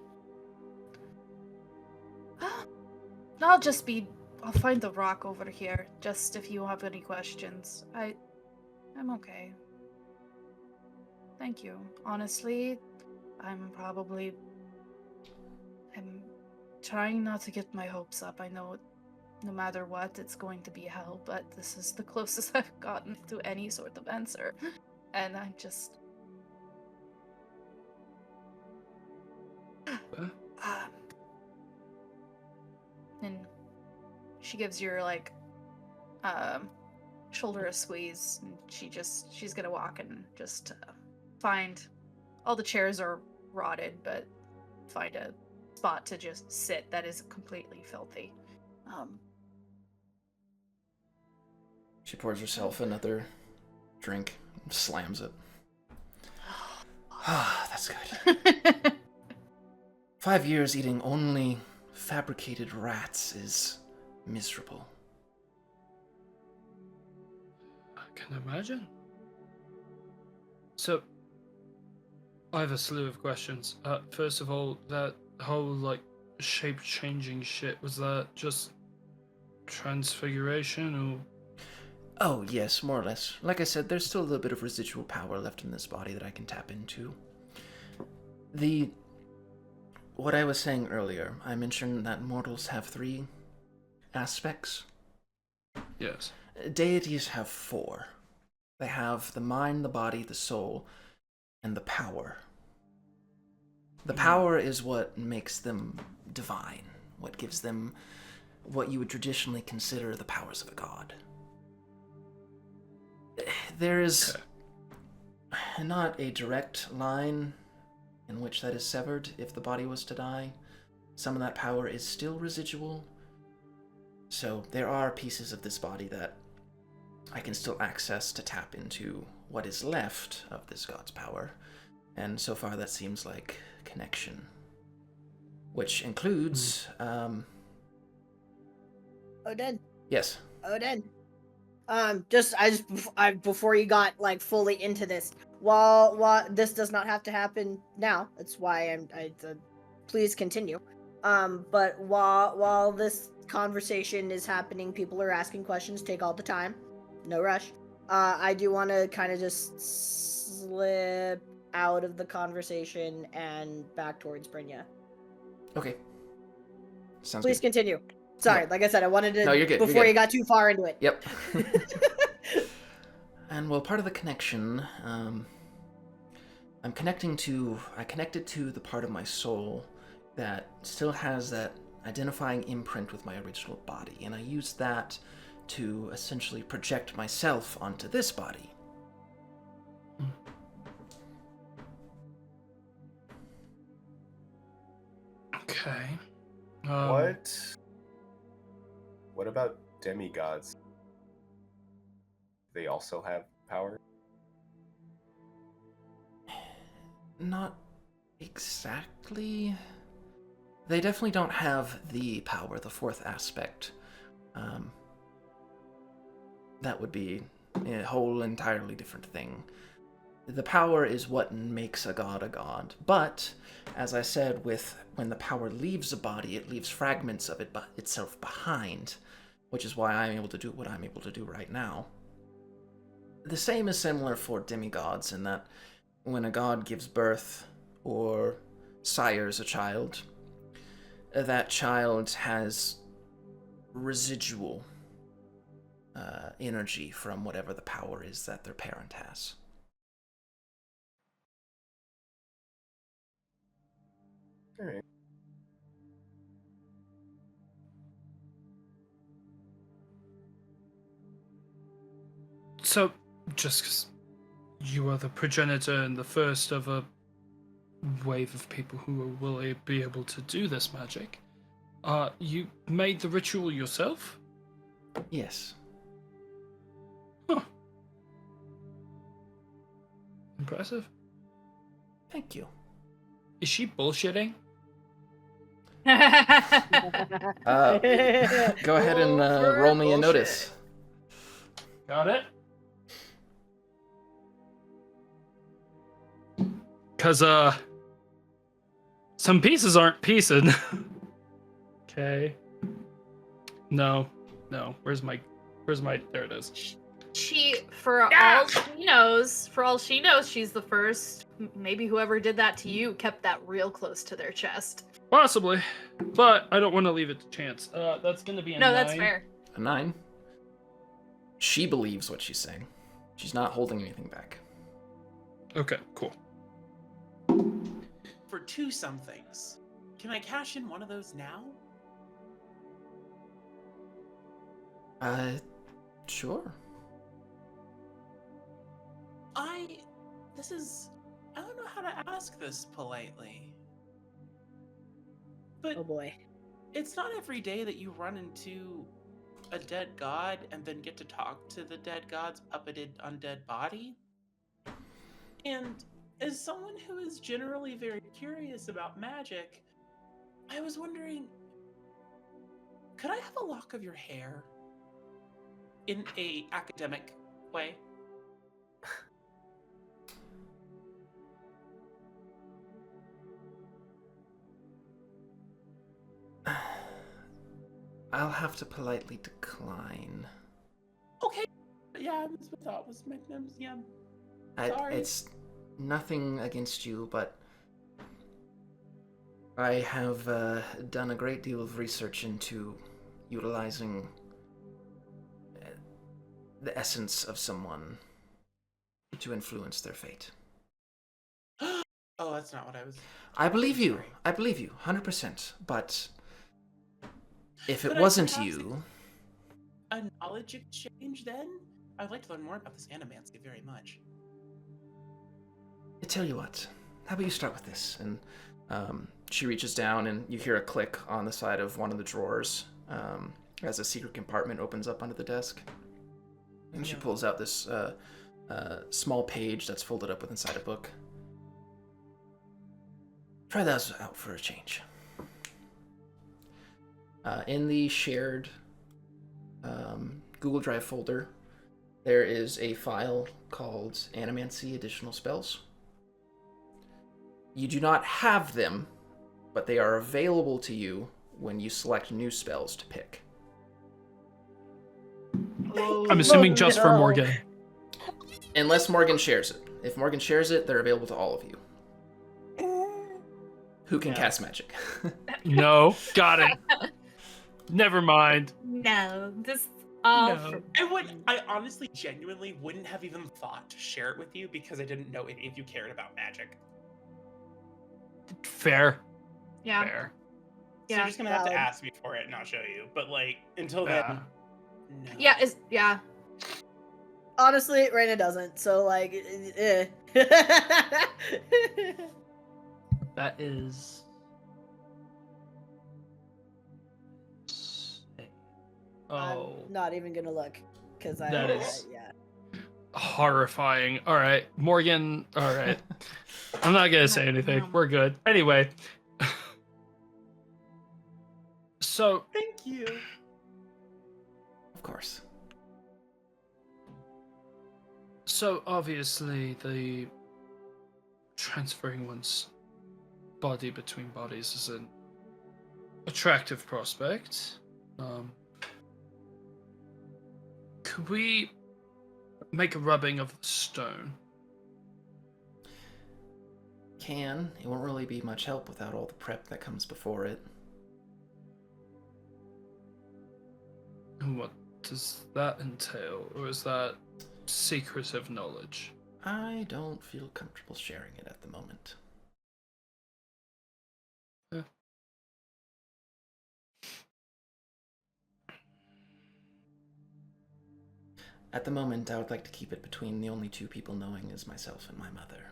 me. I'll find the rock over here, just if you have any questions. I'm okay. Thank you. Honestly, I'm trying not to get my hopes up. I know no matter what, it's going to be hell, but this is the closest I've gotten to any sort of answer. And I'm just... and she gives your, like, shoulder a squeeze, and she's gonna walk and just find... all the chairs are rotted, but find a spot to just sit that is completely filthy. She pours herself another drink and slams it. Ah, that's good. 5 years eating only fabricated rats is miserable. I can imagine. So, I have a slew of questions. First of all, that whole, like, shape-changing shit, was that just transfiguration, or...? Oh, yes, more or less. Like I said, there's still a little bit of residual power left in this body that I can tap into. What I was saying earlier, I mentioned that mortals have 3 aspects. Yes. Deities have 4. They have the mind, the body, the soul, and the power. The power is what makes them divine, what gives them what you would traditionally consider the powers of a god. There is not a direct line in which that is severed if the body was to die. Some of that power is still residual. So there are pieces of this body that I can still access to tap into what is left of this god's power. And so far that seems like connection. Which includes, Odin. Yes. Odin. Before you got like fully into this, while this does not have to happen now, that's why please continue. But while this conversation is happening, people are asking questions. Take all the time, no rush. I do want to kind of just slip out of the conversation and back towards Brynja. Okay. Sounds Please good. continue. Sorry, No. like I said, I wanted to No, you're good. before You're good. you got too far into it. Yep. And well, part of the connection, I connected to the part of my soul that still has that identifying imprint with my original body, and I used that to essentially project myself onto this body. Okay. What about demigods? They also have power? Not exactly. They definitely don't have the power, the fourth aspect. That would be a whole entirely different thing. The power is what makes a god, but, as I said, when the power leaves a body, it leaves fragments of itself behind, which is why I'm able to do what I'm able to do right now. The same is similar for demigods in that when a god gives birth or sires a child, that child has residual energy from whatever the power is that their parent has. All right. So, just 'cause you are the progenitor and the first of a wave of people who will be able to do this magic, you made the ritual yourself? Yes. Huh. Impressive. Thank you. Is she bullshitting? Go ahead and roll me a notice. Got it. Cause some pieces aren't piecing. Okay. No. Where's my there it is. For all she knows, she's the first. Maybe whoever did that to you kept that real close to their chest. Possibly. But I don't want to leave it to chance. That's gonna be a 9. That's fair. A 9. She believes what she's saying. She's not holding anything back. Okay, cool. For 2 somethings, can I cash in one of those now? Sure. I don't know how to ask this politely. But Oh boy. it's not every day that you run into a dead god and then get to talk to the dead god's puppeted undead body. And as someone who is generally very curious about magic, I was wondering, could I have a lock of your hair? In a academic way? I'll have to politely decline. Okay. Yeah, that's what I thought was my name's, yeah. Sorry. It's nothing against you, but I have done a great deal of research into utilizing the essence of someone to influence their fate. Oh, that's not what I was. I believe you. Sorry. I believe you, 100%. But if it Could I wasn't perhaps you, a knowledge exchange then? I'd like to learn more about this animancy very much. I tell you what. How about you start with this? And she reaches down, and you hear a click on the side of one of the drawers as a secret compartment opens up under the desk. And she Yeah. pulls out this small page that's folded up with inside a book. Try those out for a change. In the shared Google Drive folder, there is a file called Animancy Additional Spells. You do not have them, but they are available to you when you select new spells to pick. I'm assuming Oh, just for no. Morgan. Unless Morgan shares it. If Morgan shares it, they're available to all of you. Who can Yeah. cast magic? No, got it. Never mind. No, this all No. I honestly, genuinely wouldn't have even thought to share it with you because I didn't know any of you cared about magic. Fair. Yeah. Fair. So Yeah, you're just gonna have to valid. ask me for it and I'll show you. But like, until Yeah. then, no. Yeah, yeah. Honestly, Raina doesn't. So like, eh. That is. Oh, I'm not even gonna look because I. That is- yeah. horrifying. All right, Morgan. All right. I'm not gonna say anything. No. We're good. Anyway. So, Thank you. Of course. so obviously the transferring one's body between bodies is an attractive prospect. Could we make a rubbing of the stone? Can. It won't really be much help without all the prep that comes before it. And what does that entail? Or is that secretive knowledge? I don't feel comfortable sharing it at the moment. Yeah. At the moment, I would like to keep it between the only two people knowing is myself and my mother.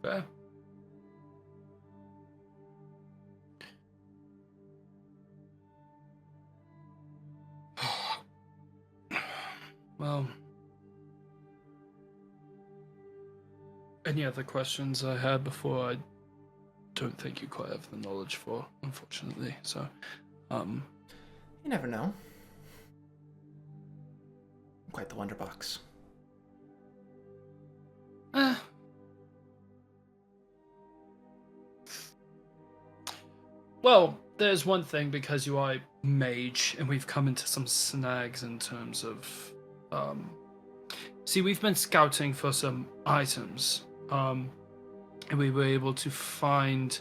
Fair. Well, any other questions I had before? I don't think you quite have the knowledge for, unfortunately. So, You never know. Quite the wonderbox. eh. Well, there's one thing, because you are a mage, and we've come into some snags in terms of, see, we've been scouting for some items, and we were able to find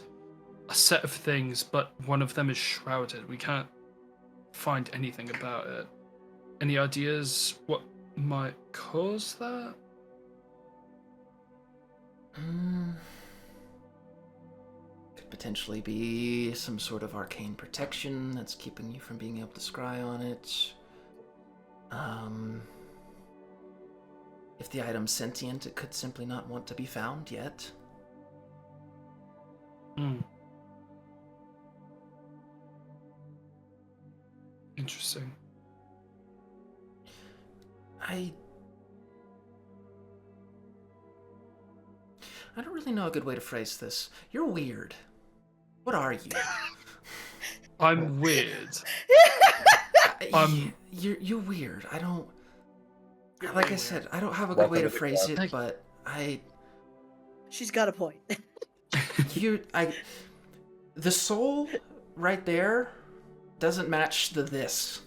a set of things, but one of them is shrouded. We can't find anything about it. Any ideas what might cause that? Could potentially be some sort of arcane protection that's keeping you from being able to scry on it. If the item's sentient, it could simply not want to be found yet. Interesting. I don't really know a good way to phrase this. You're weird. What are you? I'm weird. You're weird. I don't. You're Like very I said, weird. I don't have a good Welcome way to to the phrase club. it, but She's got a point. the soul right there doesn't match the this.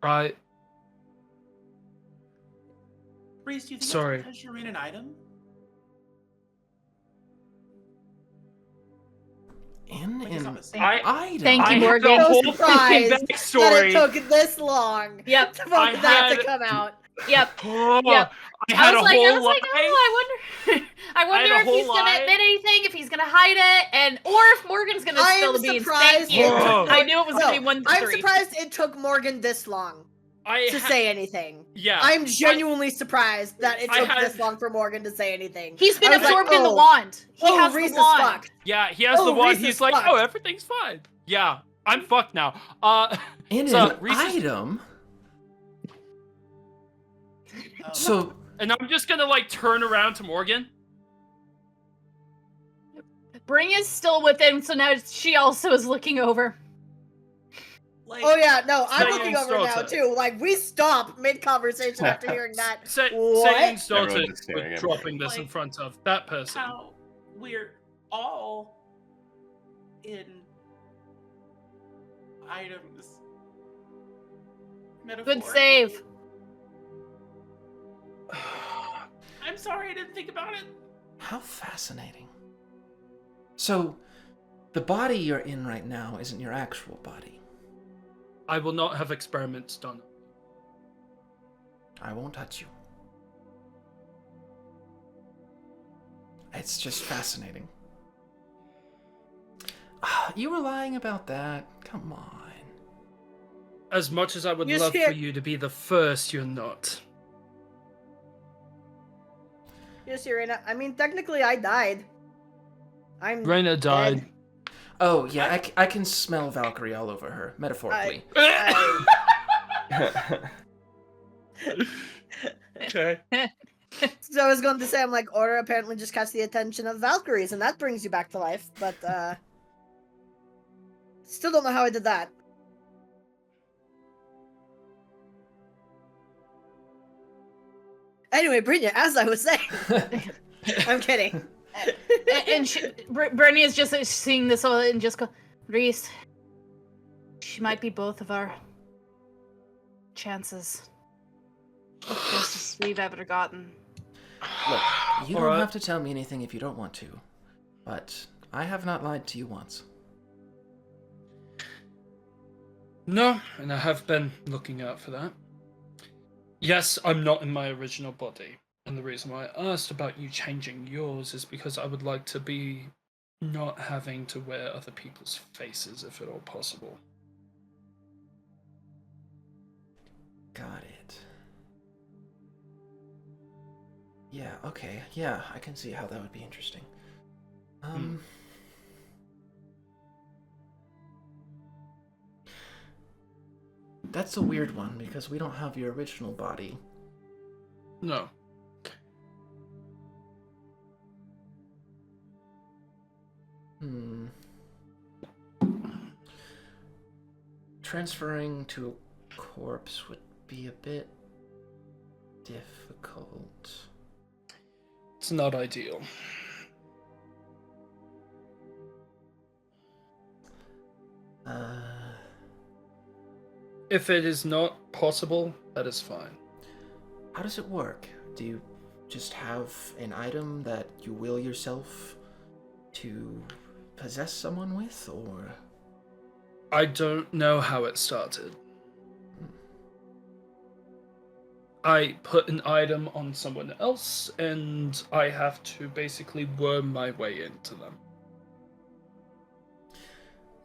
Right. Reese, do you think Sorry. it's because you're in an item? in Like, it's not an the same. item. Thank you, I had Morgan. the So whole freaking surprised that backstory. it took this long Yep. for I that to had- come out. Yep. Oh, Yep. I had a whole lie. oh, I wonder. I wonder a if he's whole gonna lie. admit anything, if he's gonna hide it, and or if Morgan's gonna I spill am the beans. surprised. Thank you. Oh. I knew it was gonna be one to I'm three. surprised it took Morgan this long to say anything. Yeah. I'm genuinely surprised that it I took had- this long for Morgan to say anything. He's been I was like, absorbed in the oh, wand. He oh, has Reese the is wand. fucked. Yeah, he has Oh, the one. Reese He's is like, fucked. oh, everything's fine. Yeah, I'm fucked now. In So, an Reese is- item? Oh. So, and I'm just gonna like turn around to Morgan. Bring is still with him, so now she also is looking over. Like, Oh yeah, no, I'm Saying looking over now Stolta. too. Like we stopped mid-conversation after hearing that. Saying What? Stolta Everyone just staring with at dropping this in Like, front of that person. how we're all in items. Good Metaphorically. save. I'm sorry I didn't think about it. how fascinating. So, the body you're in right now isn't your actual body. I will not have experiments done. I won't touch you. It's just fascinating. You were lying about that. Come on. As much as I would You love see- for you to be the first, you're not. Yes, Irina. I mean, technically, I died. I'm Reyna died. dead. Oh, yeah, I can smell Valkyrie all over her, metaphorically. Okay. So I was going to say, I'm like, Aura apparently just catch the attention of Valkyries, and that brings you back to life. But still don't know how I did that. Anyway, Brynja, as I was saying, I'm kidding. And Bernie is just seeing this all and just go, Reese, she might be both of our chances. Closest we've ever gotten. Look, you don't Alright. have to tell me anything if you don't want to, but I have not lied to you once. No, and I have been looking out for that. Yes, I'm not in my original body. And the reason why I asked about you changing yours is because I would like to be not having to wear other people's faces if at all possible. Got it. Yeah, okay. Yeah, I can see how that would be interesting. That's a weird one because we don't have your original body. No. Transferring to a corpse would be a bit difficult. It's not ideal. If it is not possible, that is fine. How does it work? Do you just have an item that you will yourself to possess someone with, or? I don't know how it started. I put an item on someone else, and I have to basically worm my way into them.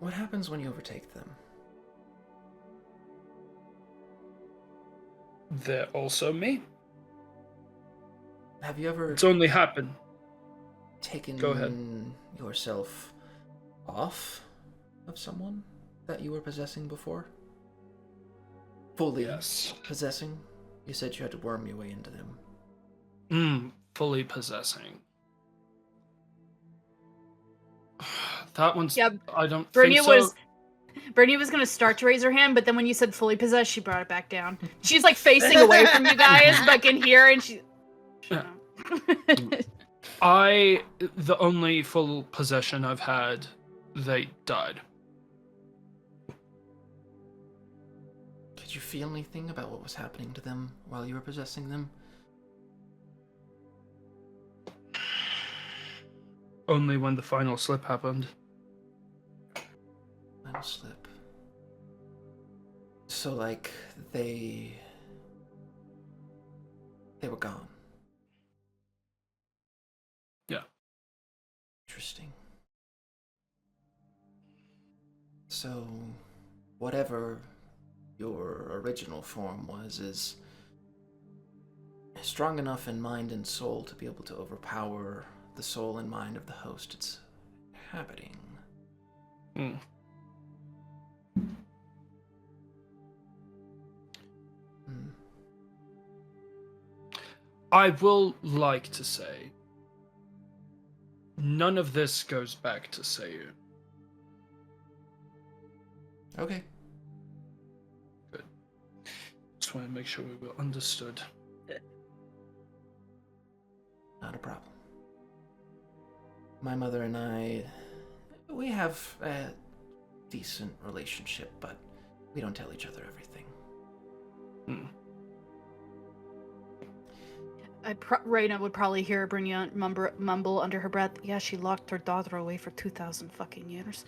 What happens when you overtake them? They're also me. Have you ever It's only happened. taken Go ahead. yourself off of someone that you were possessing before? Fully Yes. possessing? You said you had to worm your way into them. Fully possessing. That one's. Yeah, I don't Bernie think so. Bernie was gonna start to raise her hand, but then when you said fully possessed, she brought it back down. She's like facing away from you guys, but can hear, and she. Yeah. Shut The only full possession I've had, they died. Did you feel anything about what was happening to them while you were possessing them? Only when the final slip happened. no slip. So, like, they were gone. Yeah. Interesting. So, whatever your original form was is strong enough in mind and soul to be able to overpower the soul and mind of the host it's inhabiting. Mm. Hmm. I will like to say, none of this goes back to Sayu. Okay. Good. Just want to make sure we were understood. Not a problem. My mother and I, we have a decent relationship, but we don't tell each other everything. Hmm. Raina would probably hear Brynja mumble under her breath, yeah, she locked her daughter away for 2,000 fucking years.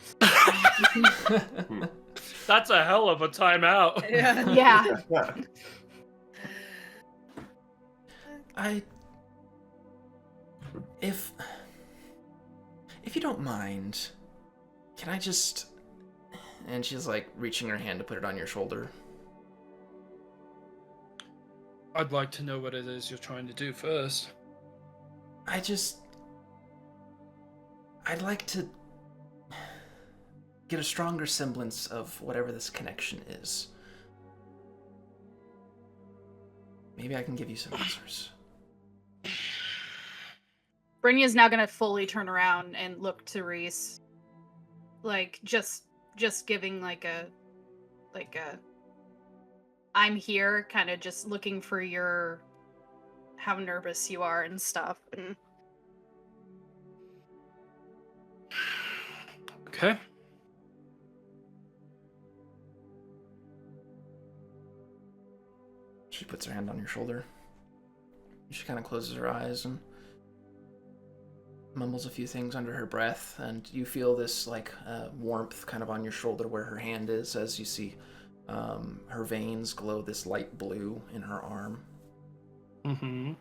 That's a hell of a timeout. Yeah. If you don't mind, can I just... And she's like reaching her hand to put it on your shoulder. I'd like to know what it is you're trying to do first. I'd like to get a stronger semblance of whatever this connection is. Maybe I can give you some answers. Brynja's now gonna fully turn around and look to Reese. Like, just giving like a I'm here, kind of just looking for your how nervous you are and stuff. And Okay. She puts her hand on your shoulder. She kind of closes her eyes and mumbles a few things under her breath, and you feel this like warmth kind of on your shoulder where her hand is, as you see her veins glow this light blue in her arm. Mm-hmm.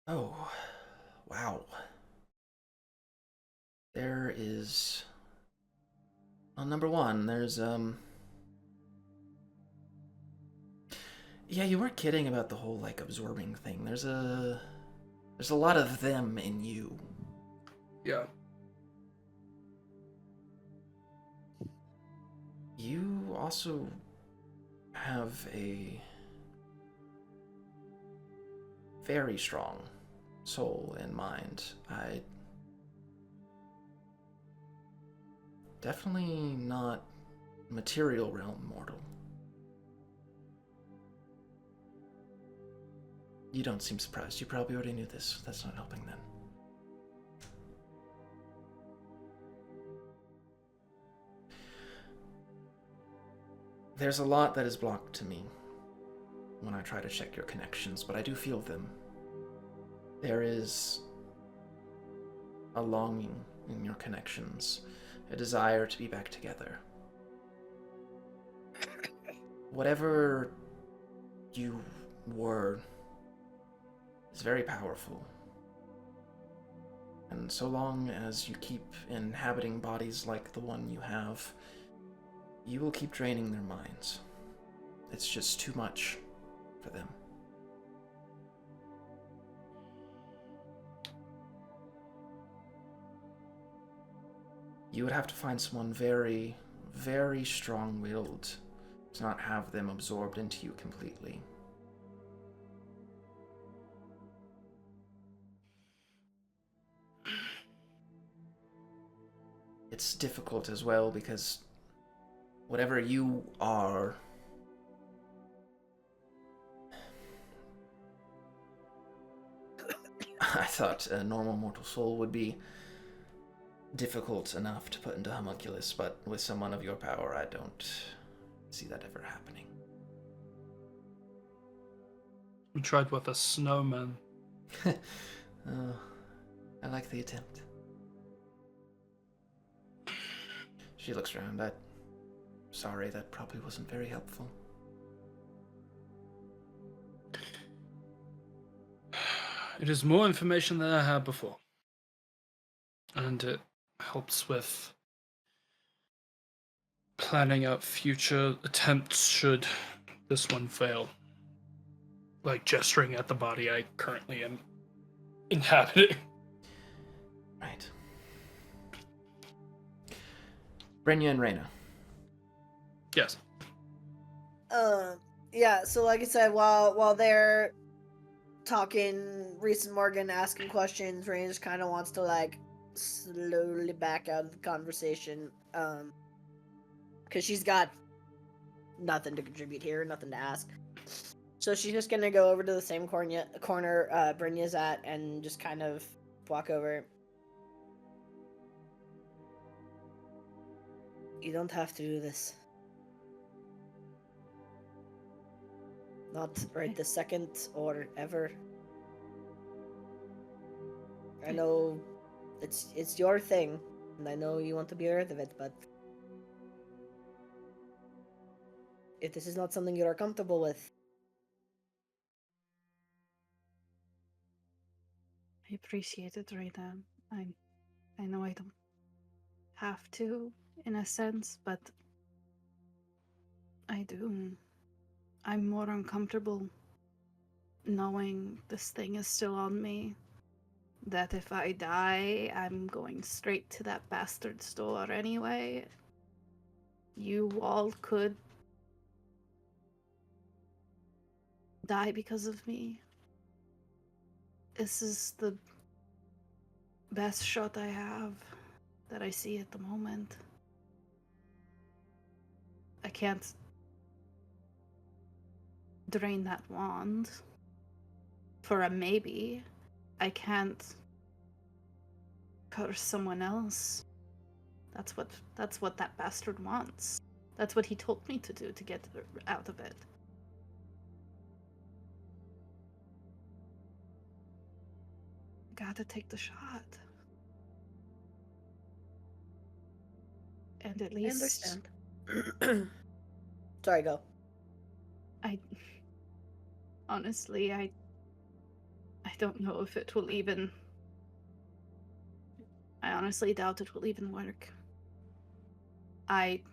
Oh, wow. There is... Well, number one, there's, Yeah, you weren't kidding about the whole, like, absorbing thing. There's a lot of them in you. Yeah. You also have a very strong soul and mind. I definitely not material realm mortal. You don't seem surprised. You probably already knew this. That's not helping then. There's a lot that is blocked to me when I try to check your connections, but I do feel them. There is a longing in your connections, a desire to be back together. Whatever you were is very powerful. And so long as you keep inhabiting bodies like the one you have, you will keep draining their minds. It's just too much for them. You would have to find someone very, very strong-willed to not have them absorbed into you completely. It's difficult as well because whatever you are, I thought a normal mortal soul would be difficult enough to put into homunculus, but with someone of your power, I don't see that ever happening. We tried with a snowman. I like the attempt. She looks around. Sorry, that probably wasn't very helpful. It is more information than I had before. And it helps with planning out future attempts should this one fail. Like gesturing at the body I currently am inhabiting. Right. Brenya and Reyna. Yes. Yeah, so like I said, while they're talking, Reese and Morgan asking questions, Rain just kind of wants to like slowly back out of the conversation, because she's got nothing to contribute here, nothing to ask. So she's just gonna go over to the same corner Brynya's at and just kind of walk over. You don't have to do this. Not right this second or ever. I know it's your thing, and I know you want to be rid of it, but if this is not something you are comfortable with, I appreciate it, Reyna. I know I don't have to, in a sense, but I do. I'm more uncomfortable knowing this thing is still on me. That if I die, I'm going straight to that bastard's door anyway. You all could die because of me. This is the best shot I have that I see at the moment. I can't drain that wand for a maybe. I can't curse someone else. That's what that bastard wants. That's what he told me to do to get out of it. Gotta take the shot. And at least I understand. Sorry, go. Honestly, I don't know if it will even... I honestly doubt it will even work. I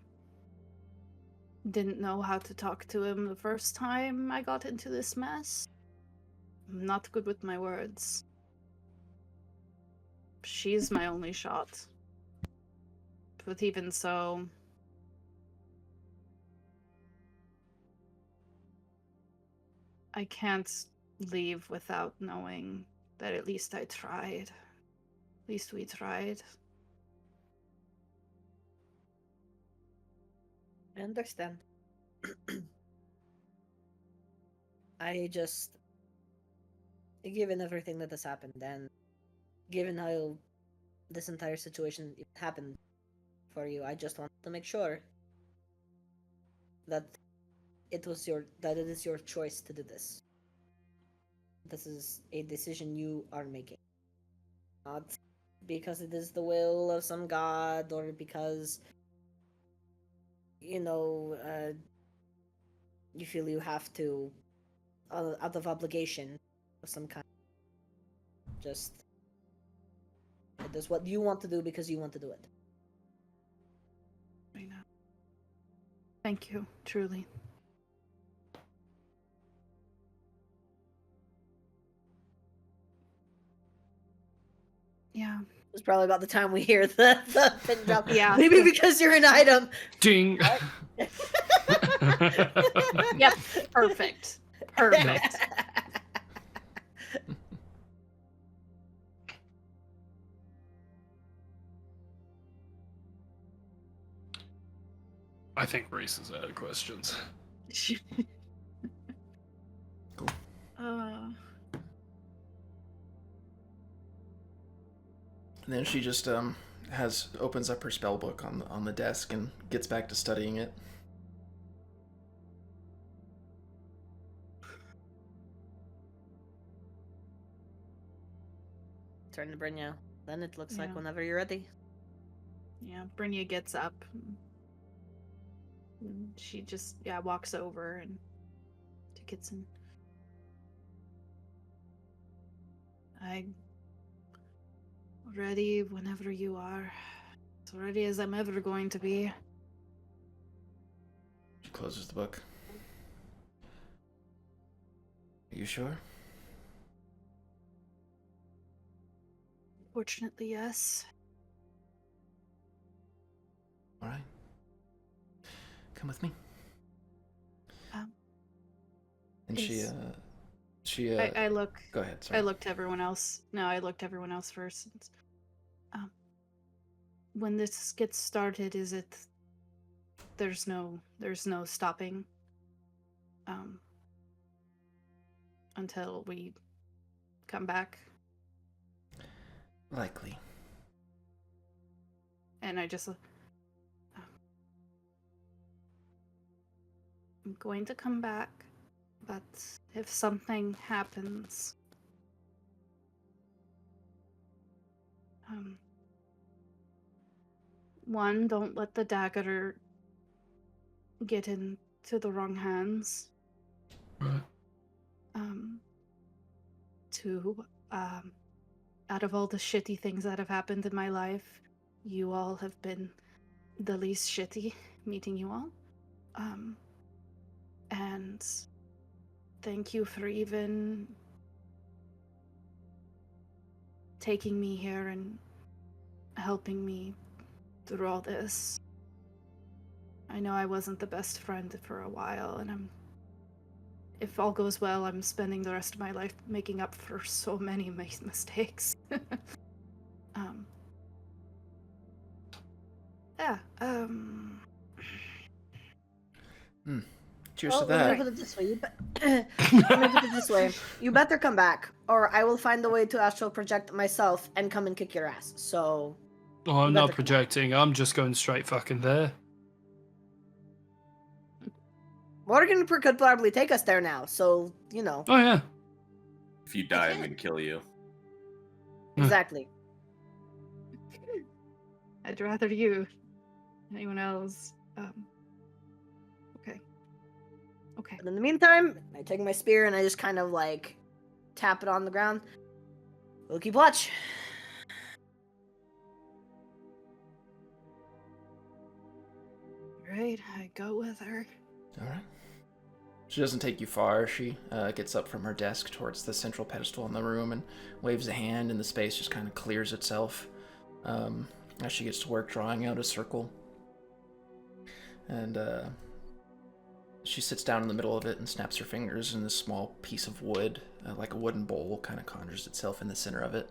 didn't know how to talk to him the first time I got into this mess. I'm not good with my words. She's my only shot. But even so... I can't leave without knowing that at least I tried. At least we tried. I understand. Given everything that has happened, and given how this entire situation happened for you, I just want to make sure that it is your choice to do this. This is a decision you are making. Not because it is the will of some god, or because, you feel you have to, out of obligation of some kind. Just, it is what you want to do because you want to do it. I know. Thank you, truly. Yeah. It's probably about the time we hear the pin drop. Yeah. Maybe because you're an item. Ding! Yep. Perfect. Perfect. I think Reese is out of questions. Cool. And then she just opens up her spell book on the desk and gets back to studying it. Turn to Brynja. Then it looks Yeah. like whenever you're ready. Brynja gets up. And she just, walks over and to Kitson. I'm ready whenever you are. As ready as I'm ever going to be. She closes the book. Are you sure? Fortunately, yes. All right. Come with me. And she I look. Go ahead. Sorry. I looked to everyone else. No, I looked to everyone else first. When this gets started, is it? There's no stopping. Until we come back. Likely. And I just. I'm going to come back, but if something happens, one, don't let the dagger get into the wrong hands. Right. Two, out of all the shitty things that have happened in my life, you all have been the least shitty, meeting you all. And thank you for even taking me here and helping me through all this. I know I wasn't the best friend for a while, and if all goes well, I'm spending the rest of my life making up for so many mistakes. Cheers to Let that. me put it this way. Let me put it this way. You better come back, or I will find a way to astral project myself and come and kick your ass. So. Oh, I'm You not better- projecting. I'm just going straight fucking there. Morgan could probably take us there now, so, you know. Oh, yeah. If you die, I'm gonna kill you. Exactly. I'd rather you. Anyone else? Okay. But in the meantime, I take my spear and I just kind of, like, tap it on the ground. We'll keep watch. Right, I go with her. All right. She doesn't take you far. She gets up from her desk towards the central pedestal in the room and waves a hand, and the space just kind of clears itself as she gets to work drawing out a circle. And she sits down in the middle of it and snaps her fingers, and this small piece of wood, like a wooden bowl, kind of conjures itself in the center of it.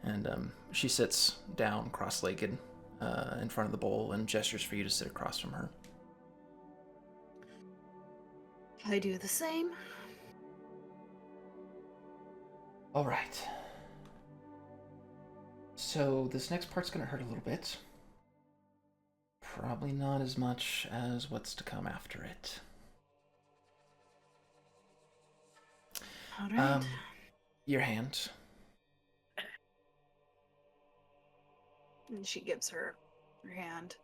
And she sits down cross-legged in front of the bowl and gestures for you to sit across from her. I do the same. All right. So this next part's going to hurt a little bit. Probably not as much as what's to come after it. All right. Your hand. And she gives her hand.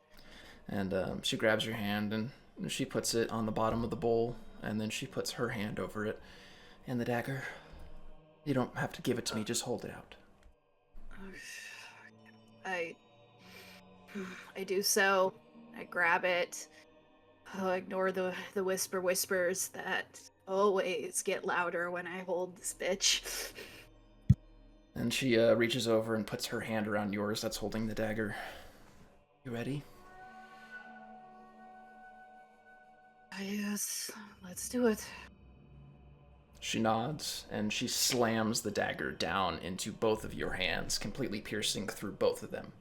And she grabs your hand and she puts it on the bottom of the bowl, and then she puts her hand over it. And the dagger. You don't have to give it to me, just hold it out. I do so. I grab it. I'll ignore the whispers that always get louder when I hold this bitch. And she reaches over and puts her hand around yours that's holding the dagger. You ready? Yes, let's do it. She nods, and she slams the dagger down into both of your hands, completely piercing through both of them.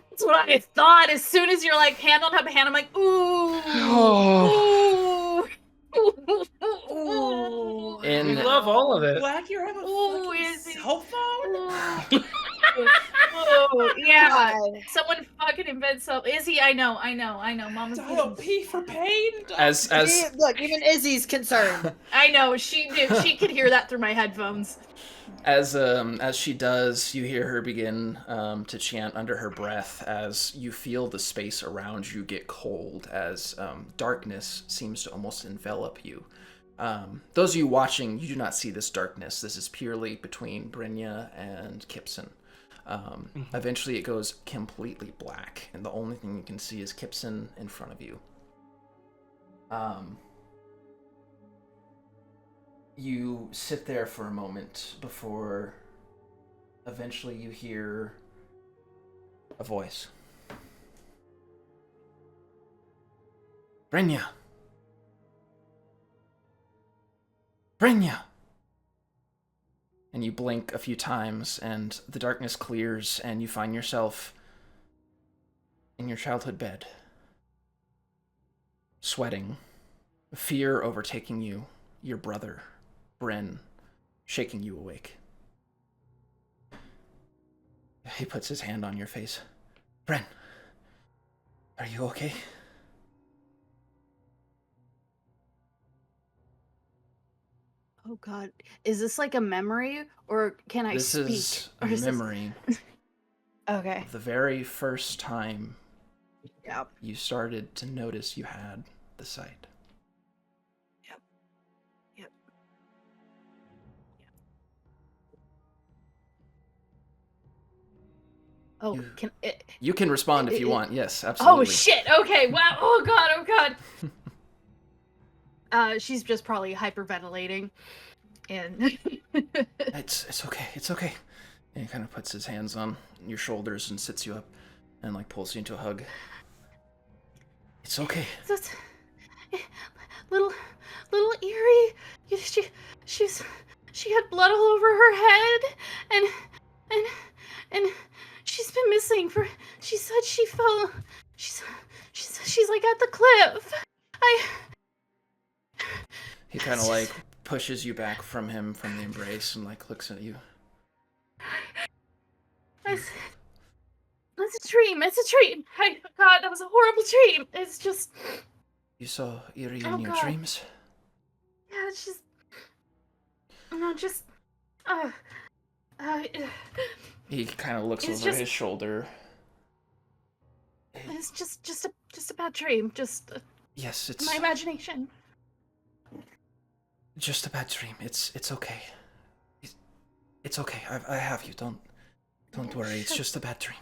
That's what I thought. As soon as you're like, hand on top of hand, I'm like, ooh. Oh. Ooh. Ooh. In We love all of it. Black, you're on a Ooh, fucking is it- cell phone? Ooh. Oh, yeah. God. Someone fucking invent something. Izzy, I know. Mama's Dial getting... P for pain. As Look, even Izzy's concerned. I know, she could hear that through my headphones. As she does, you hear her begin to chant under her breath as you feel the space around you get cold as darkness seems to almost envelop you. Those of you watching, you do not see this darkness. This is purely between Brynja and Kipson. Eventually it goes completely black, and the only thing you can see is Kipson in front of you. You sit there for a moment before eventually you hear a voice. Brynja! Brynja! And you blink a few times, and the darkness clears, and you find yourself in your childhood bed, sweating, fear overtaking you, your brother, Bryn, shaking you awake. He puts his hand on your face. Bryn, are you okay? Oh god. Is this like a memory or can I This speak? is a Or is this- memory Okay. of the very first time Yep. you started to notice you had the sight. Oh, You- can it... You can respond if you want. Yes, absolutely. Oh shit! Okay, wow! Oh god! She's just probably hyperventilating, and It's okay. It's okay. And he kind of puts his hands on your shoulders and sits you up and like pulls you into a hug. It's okay. that's little Eerie. She had blood all over her head, and she's been missing for. She said she fell. She's like at the cliff. He kind of like pushes you back from him from the embrace and like looks at you. It's a dream. It's a dream. God, that was a horrible dream. It's just. You saw Eerie Oh, in your God. dreams? Yeah, it's just. No, just. He kind of looks It's over just- his shoulder. It's just a bad dream. Just Yes, it's my imagination. just a bad dream. It's okay. It's okay. I have you. Don't worry. It's just a bad dream.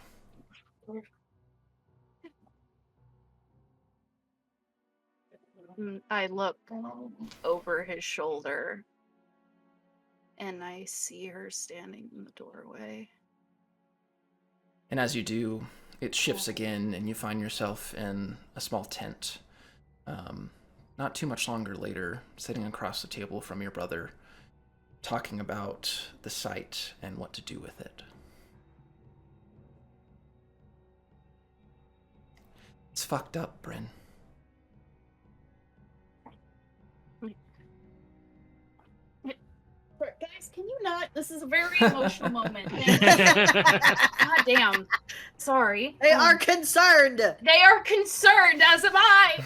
I look over his shoulder and I see her standing in the doorway. And as you do, it shifts again, and you find yourself in a small tent. Not too much longer later, sitting across the table from your brother, talking about the site and what to do with it. It's fucked up, Bryn. Guys, can you not? This is a very emotional moment. God damn. Sorry. They are concerned. They are concerned, as am I.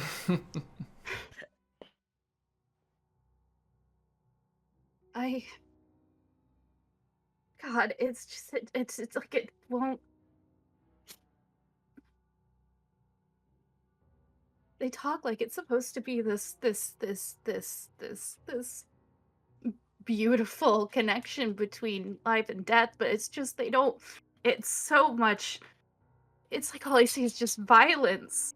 God, it's just it's like it won't. They talk like it's supposed to be this beautiful connection between life and death, but it's just they don't. It's so much. It's like all I see is just violence.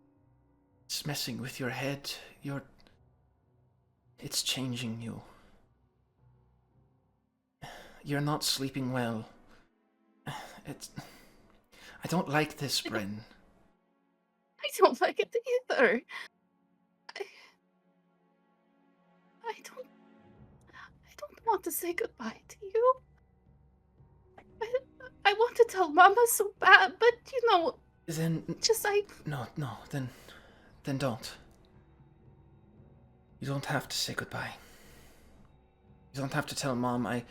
It's messing with your head. It's changing you. You're not sleeping well. I don't like this, Bryn. I don't like it either. I don't want to say goodbye to you. I want to tell Mama so bad, but you know, Then No, then don't. You don't have to say goodbye. You don't have to tell Mom.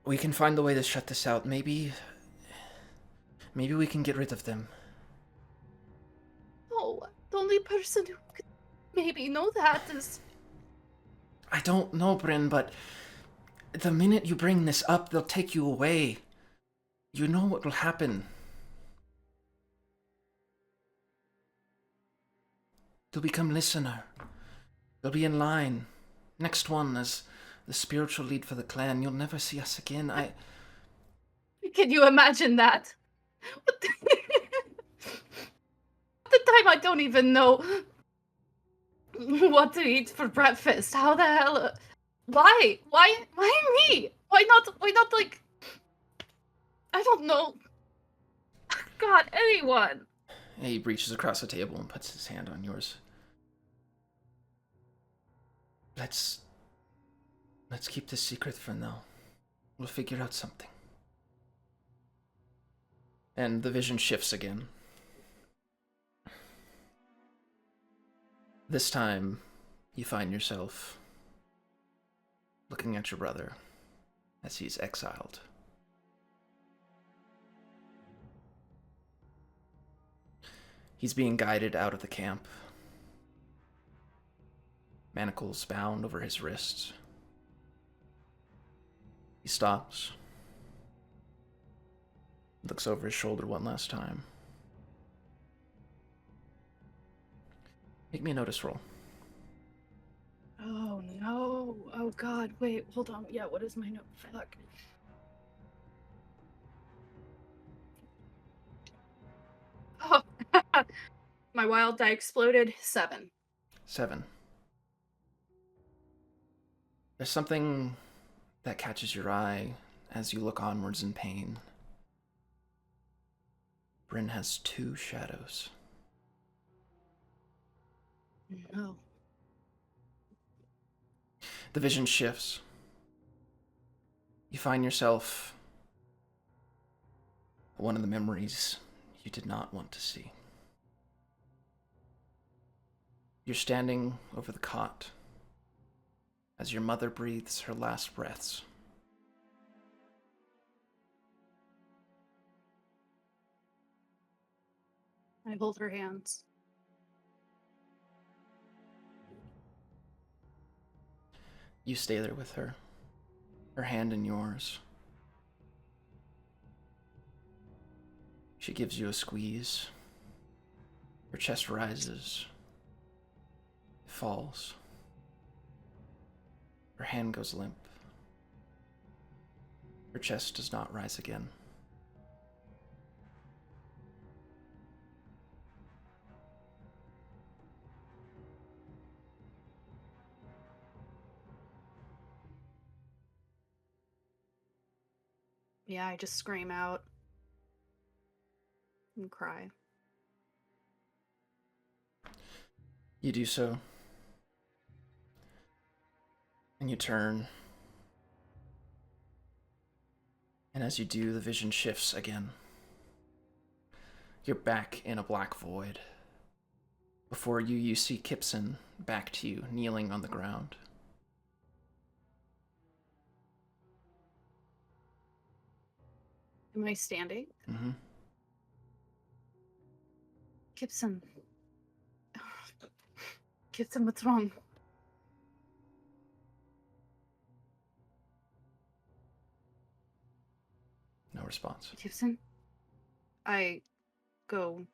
We can find a way to shut this out. Maybe Maybe we can get rid of them. No, the only person who could maybe know that is... I don't know, Bryn, but the minute you bring this up, they'll take you away. You know what will happen. They'll become listener. They'll be in line. Next one as the spiritual lead for the clan. You'll never see us again. Can you imagine that? At the time, I don't even know what to eat for breakfast. How the hell? Why? Why me? Why not like? I don't know. God, anyone. He reaches across the table and puts his hand on yours. Let's keep this secret for now. We'll figure out something. And the vision shifts again. This time, you find yourself looking at your brother as he's exiled. He's being guided out of the camp. Manacles bound over his wrists. He stops. Looks over his shoulder one last time. Make me a notice roll. Oh no. Oh God. Wait. Hold on. Yeah. What is my note? Fuck. Oh. My wild die exploded. 7. 7. There's something that catches your eye as you look onwards in pain. Bryn has 2 shadows. No. The vision shifts. You find yourself one of the memories you did not want to see. You're standing over the cot as your mother breathes her last breaths. I hold her hands. You stay there with her, her hand in yours. She gives you a squeeze. Your chest rises, falls. Her hand goes limp. Her chest does not rise again. Yeah, I just scream out and cry. You do so. And you turn. And as you do, the vision shifts again. You're back in a black void. Before you, you see Kipson back to you, kneeling on the ground. Am I standing? Mm-hmm. Gibson. Gibson, what's wrong? No response. Gibson? I go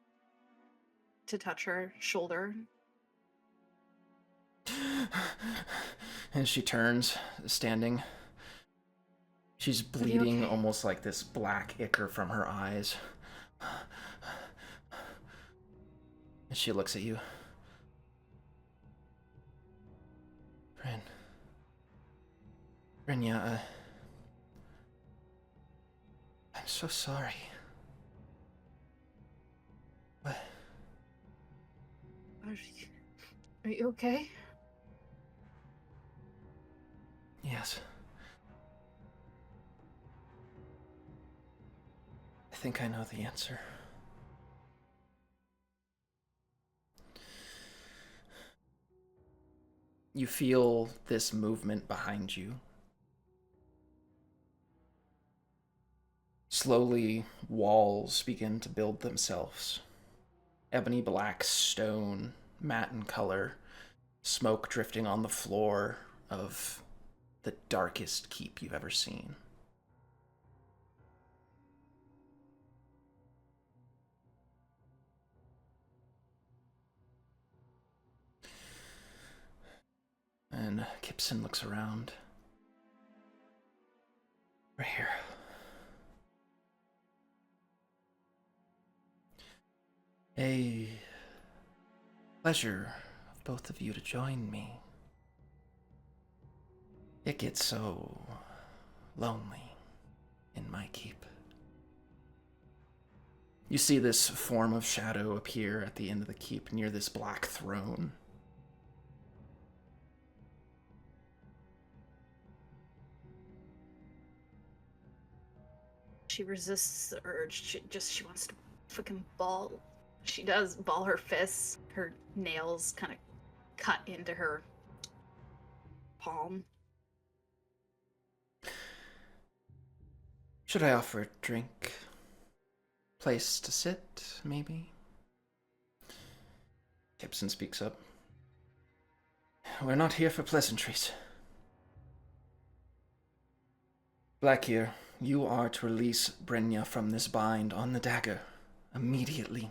to touch her shoulder. And she turns, standing. She's you bleeding, okay? almost like this black ichor from her eyes. And she looks at you. Bryn, I'm so sorry. What? Are you okay? Yes. I think I know the answer. You feel this movement behind you. Slowly, walls begin to build themselves. Ebony black stone, matte in color, smoke drifting on the floor of the darkest keep you've ever seen. And Kipson looks around. We're here. A pleasure of both of you to join me. It gets so lonely in my keep. You see this form of shadow appear at the end of the keep near this black throne. She resists the urge. She wants to fucking ball. She does ball her fists. Her nails kind of cut into her palm. Should I offer a drink? Place to sit, maybe? Kipson speaks up. We're not here for pleasantries. Blackhear, you are to release Brenya from this bind on the dagger immediately.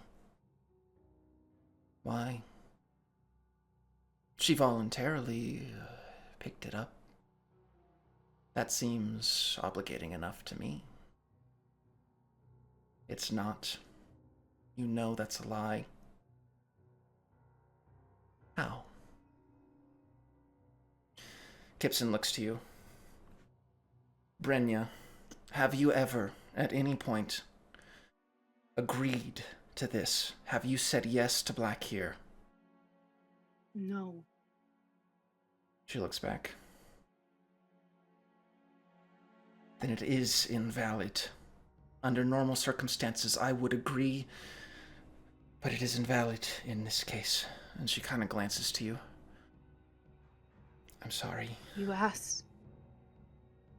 Why? She voluntarily picked it up. That seems obligating enough to me. It's not. You know that's a lie. How? Kipson looks to you. Brenya, have you ever, at any point, agreed to this? Have you said yes to Blackhear? No. She looks back. Then it is invalid. Under normal circumstances, I would agree, but it is invalid in this case. And she kind of glances to you. I'm sorry. You asked.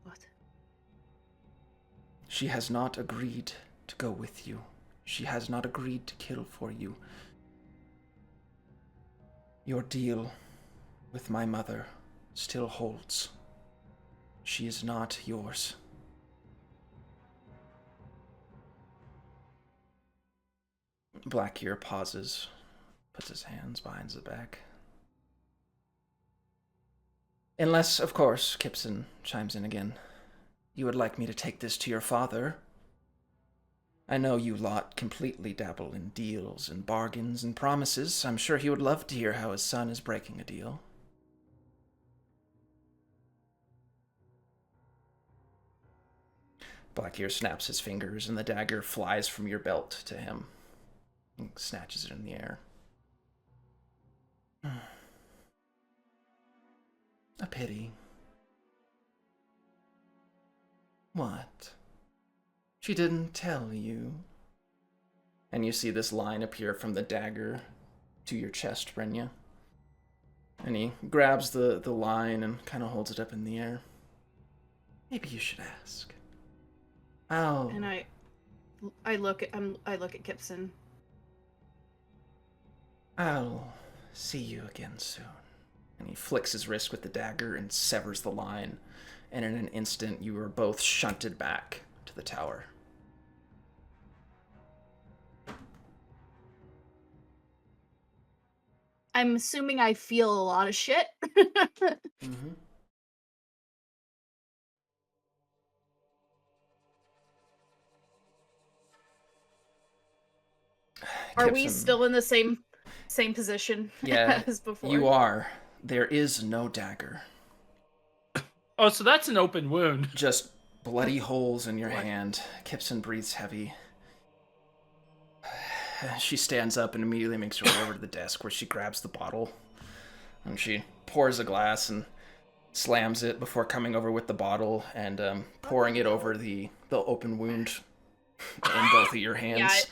What? She has not agreed to go with you. She has not agreed to kill for you. Your deal with my mother still holds. She is not yours. Blackhear pauses, puts his hands behind his back. Unless, of course, Kipson chimes in again, you would like me to take this to your father. I know you lot completely dabble in deals and bargains and promises. I'm sure he would love to hear how his son is breaking a deal. Blackhear snaps his fingers and the dagger flies from your belt to him. And snatches it in the air. A pity. What? She didn't tell you? And you see this line appear from the dagger to your chest, Brenya. And he grabs the line and kind of holds it up in the air. Maybe you should ask. Oh. And I look at Kipson. I'll see you again soon. And he flicks his wrist with the dagger and severs the line. And in an instant, you are both shunted back to the tower. I'm assuming I feel a lot of shit. Mm-hmm. Are we Kipson, still in the same position as before? You are. There is no dagger. Oh, so that's an open wound. Just bloody holes in your hand. Kipson breathes heavy. She stands up and immediately makes her way over to the desk where she grabs the bottle. And she pours a glass and slams it before coming over with the bottle and pouring it over the open wound in both of your hands.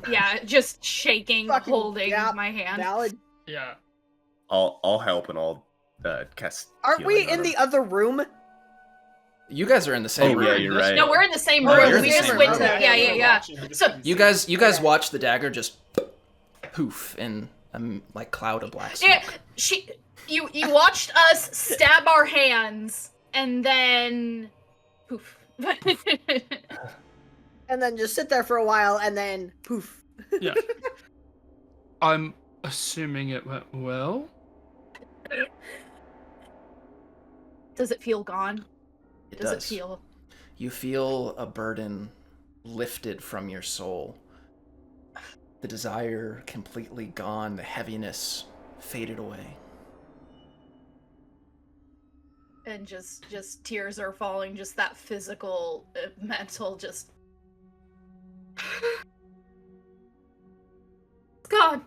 Yeah, just shaking, Fucking holding my hand. Valid. Yeah. I'll help and I'll cast. Aren't we healing on in him. the other room? You guys are in the same Oh, room. yeah, you're right. No, we're in the same Oh, room. you're in We the just same went room. to yeah. So You guys Okay. watch the dagger just poof in a like cloud of black smoke. yeah, you watched us stab our hands and then poof. And then just sit there for a while, and then poof. Yeah. I'm assuming it went well. Does it feel gone? It Does it does. feel? You feel a burden lifted from your soul. The desire completely gone, the heaviness faded away. And just tears are falling, just that physical, mental, just it's gone.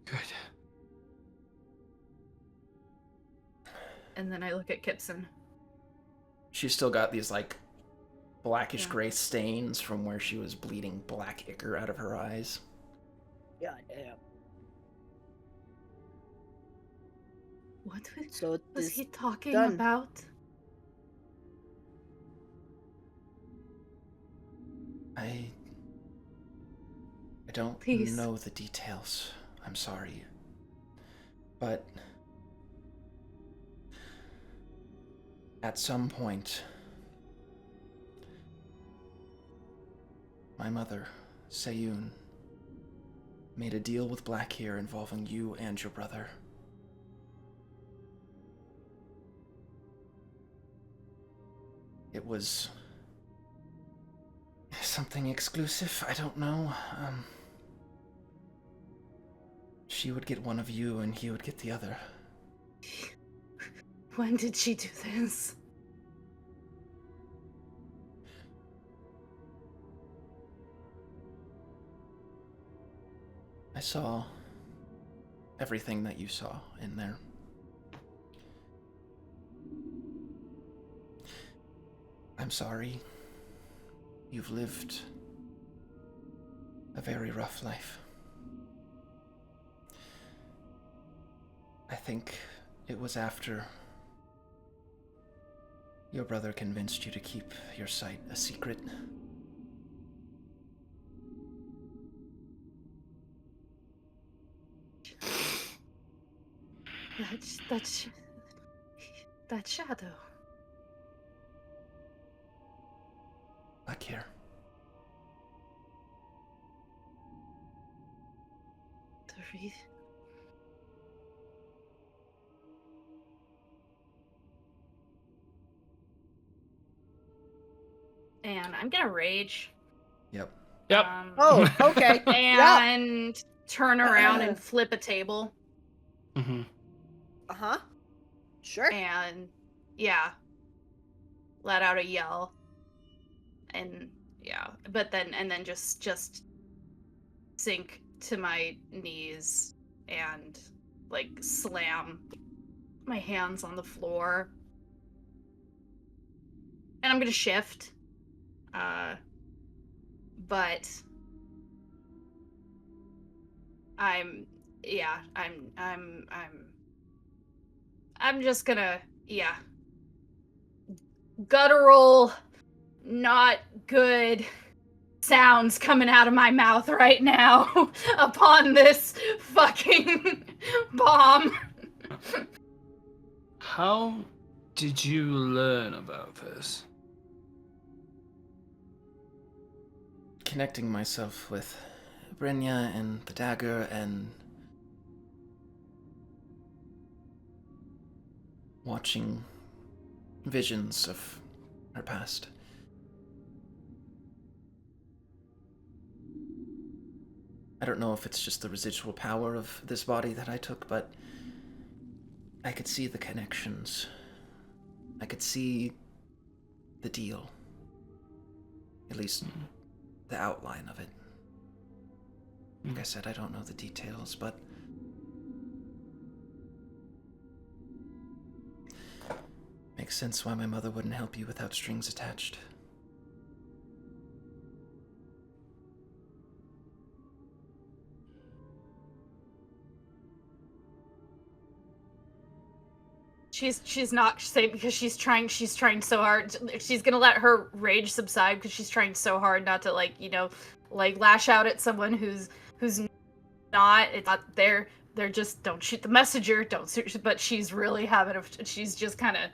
Good. And then I look at Kipson. She's still got these like blackish Yeah. gray stains from where she was bleeding black ichor out of her eyes. God damn. What So was this he talking done. about? I don't Please. know the details. I'm sorry. But at some point, my mother, Sayun, made a deal with Blackhair involving you and your brother. It was something exclusive, I don't know. She would get one of you and he would get the other. When did she do this? I saw everything that you saw in there. I'm sorry. You've lived a very rough life. I think it was after your brother convinced you to keep your sight a secret. That shadow. Back here. The re- And I'm gonna rage. Yep. Yep. Oh, okay. Yeah. And turn around and flip a table. Mm-hmm. Uh-huh. Sure. And yeah, let out a yell. And yeah, but then just sink to my knees and like slam my hands on the floor. And I'm gonna shift. But I'm just gonna, guttural, not good sounds coming out of my mouth right now upon this fucking bomb. How did you learn about this? Connecting myself with Brynja and the dagger and watching visions of her past. I don't know if it's just the residual power of this body that I took, but I could see the connections. I could see the deal. At least the outline of it. Like I said, I don't know the details, but makes sense why my mother wouldn't help you without strings attached. she's not saying because she's trying so hard. She's gonna let her rage subside because she's trying so hard not to like lash out at someone who's not. It's not they're just don't shoot the messenger, don't shoot. But she's really she's just kind of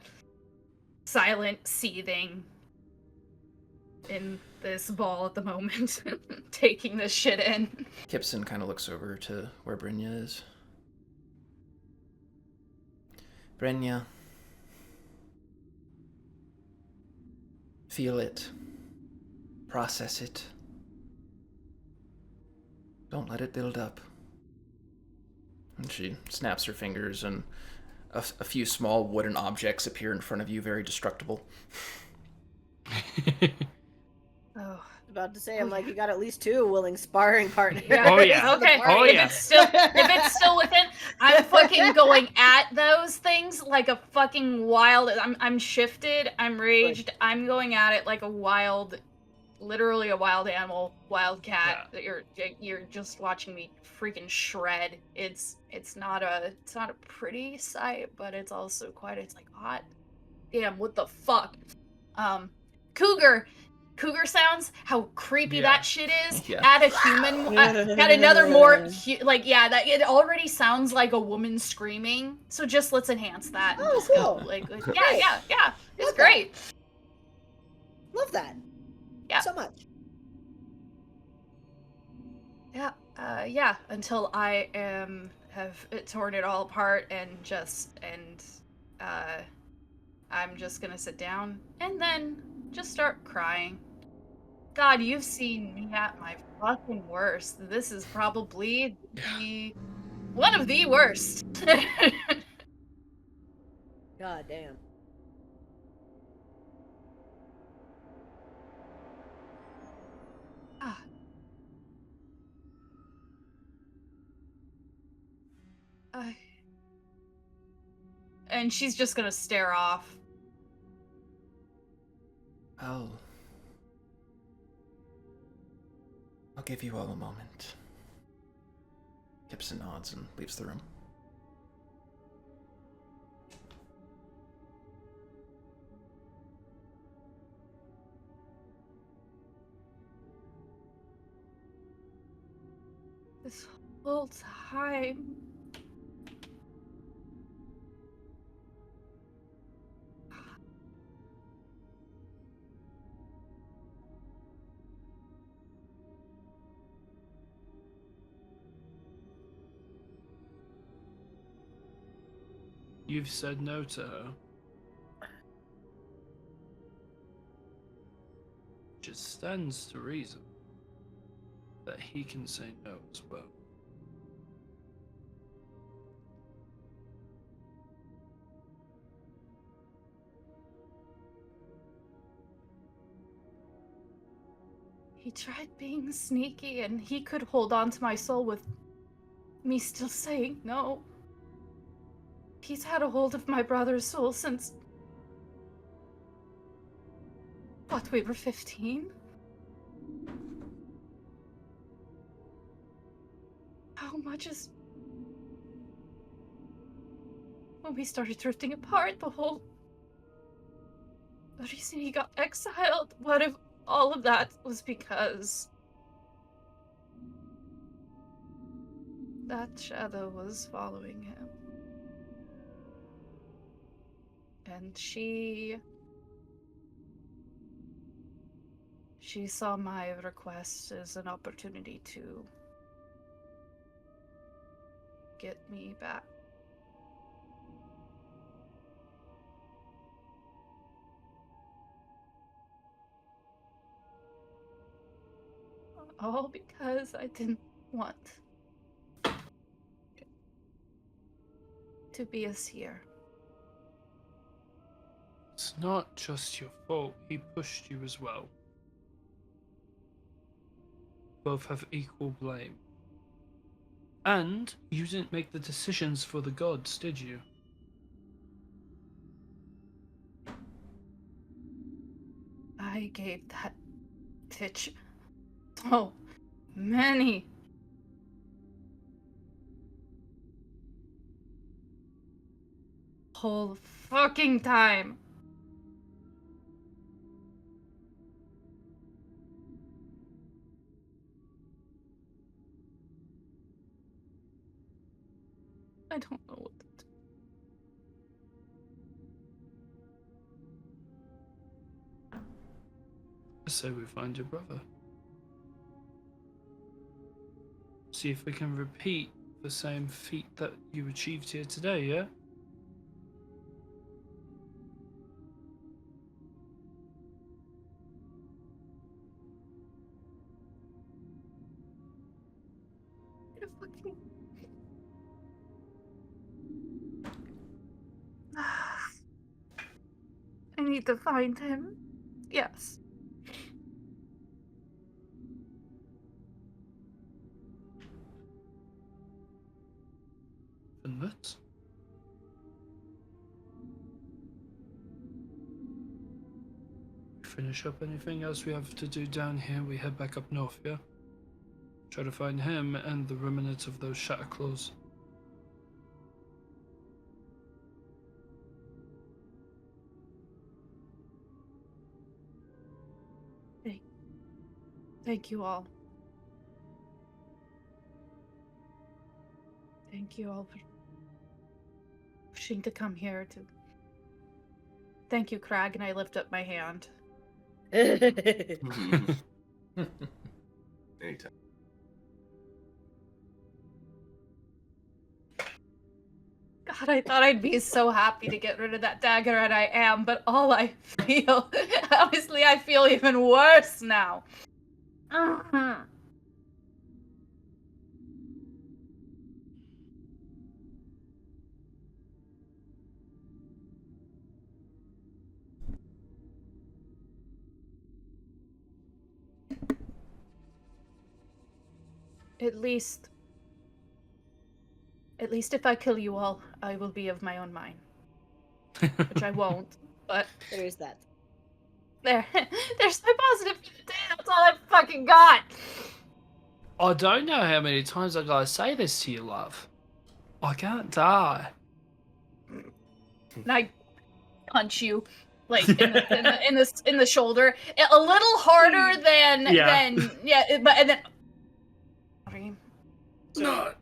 silent, seething in this ball at the moment, taking this shit in. Kipson kind of looks over to where Brynja is. Brynja, feel it, process it. Don't let it build up. And she snaps her fingers, and a few small wooden objects appear in front of you, very destructible. Oh. About to say, I'm like, you got at least 2 willing sparring partners. Yeah. Oh, yeah. Okay. Oh, if yeah. it's still within, I'm fucking going at those things like a fucking wild. I'm shifted. I'm raged. I'm going at it like a wild, literally a wild animal, wild cat. That you're just watching me freaking shred. It's not a pretty sight, but it's also it's like hot. Damn, what the fuck? Cougar sounds, how creepy that shit is. Yeah. Add a human, add another more, that it already sounds like a woman screaming. So just let's enhance that. And just cool. go, yeah. It's Love great. Love that. Yeah. So much. Yeah. Until I have torn it all apart and I'm just gonna sit down and then just start crying. God, you've seen me at my fucking worst. This is probably one of the worst. God damn. And she's just gonna stare off. I'll give you all a moment. Kipson nods and leaves the room. This whole time. You've said no to her. Which it stands to reason that he can say no as well. He tried being sneaky and he could hold on to my soul with me still saying no. He's had a hold of my brother's soul since... What, we were 15? How much is... When we started drifting apart, the reason he got exiled, what if all of that was because... that shadow was following him. And she saw my request as an opportunity to get me back. All because I didn't want to be a seer. It's not just your fault, he pushed you as well. Both have equal blame. And you didn't make the decisions for the gods, did you? I gave that bitch so many whole fucking time. I don't know what to do. I say we find your brother. See if we can repeat the same feat that you achieved here today, yeah? I need to find him. Yes. And that? Finish up anything else we have to do down here, we head back up north, yeah? Try to find him and the remnants of those shatter claws. Thank you all. Thank you all for wishing to come here to. Thank you, Crag, and I lift up my hand. Anytime. God, I thought I'd be so happy to get rid of that dagger, and I am, but all I feel, honestly, I feel even worse now. At least if I kill you all, I will be of my own mind. Which I won't, but There is that. there's my positive. That's all I fucking got. I don't know how many times I gotta say this to you, love. I can't die. And I punch you, like in the shoulder, a little harder than but and then. So, No,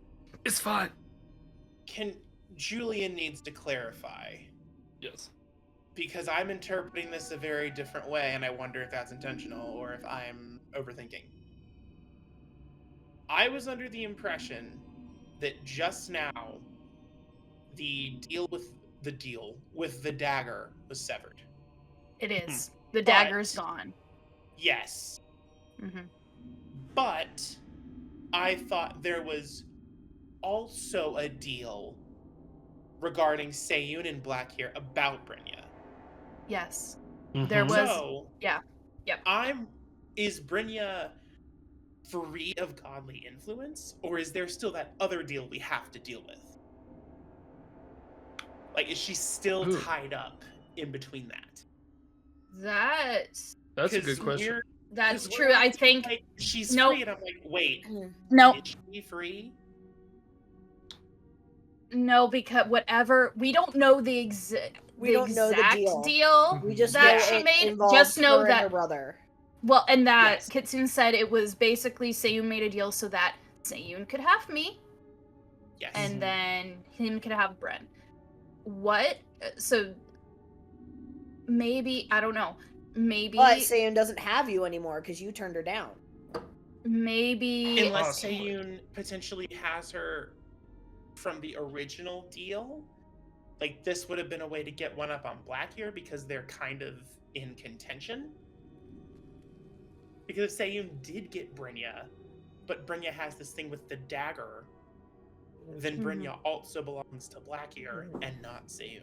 it's fine. Julian needs to clarify. Yes. Because I'm interpreting this a very different way, and I wonder if that's intentional or if I'm overthinking. I was under the impression that just now the deal with the dagger was severed. It is. The dagger's gone. Yes. Mm-hmm. But I thought there was also a deal regarding Seiyun and Blackhair about Brynja. Yes. Mhm. There was. So, Yeah. Yep. Is Brynja free of godly influence, or is there still that other deal we have to deal with? Like, is she still tied up in between that? That's a good question. That's true. I think like, she's Nope. free, and I'm like, wait, no, is she free? no, because whatever we don't know the We don't know the exact deal. We just that know she it made. involves Just know her and her that brother. Well, and that Yes. Kitsune said it was basically Seiyun made a deal so that Seiyun could have me, Yes. and then him could have Bren. What? So maybe I don't know. Maybe But Seiyun doesn't have you anymore because you turned her down. maybe Unless Seiyun potentially has her from the original deal. Like, this would have been a way to get one up on Blackhair because they're kind of in contention. Because if Seiyun did get Brynja, but Brynja has this thing with the dagger, then Brynja also belongs to Blackhair and not Seiyun.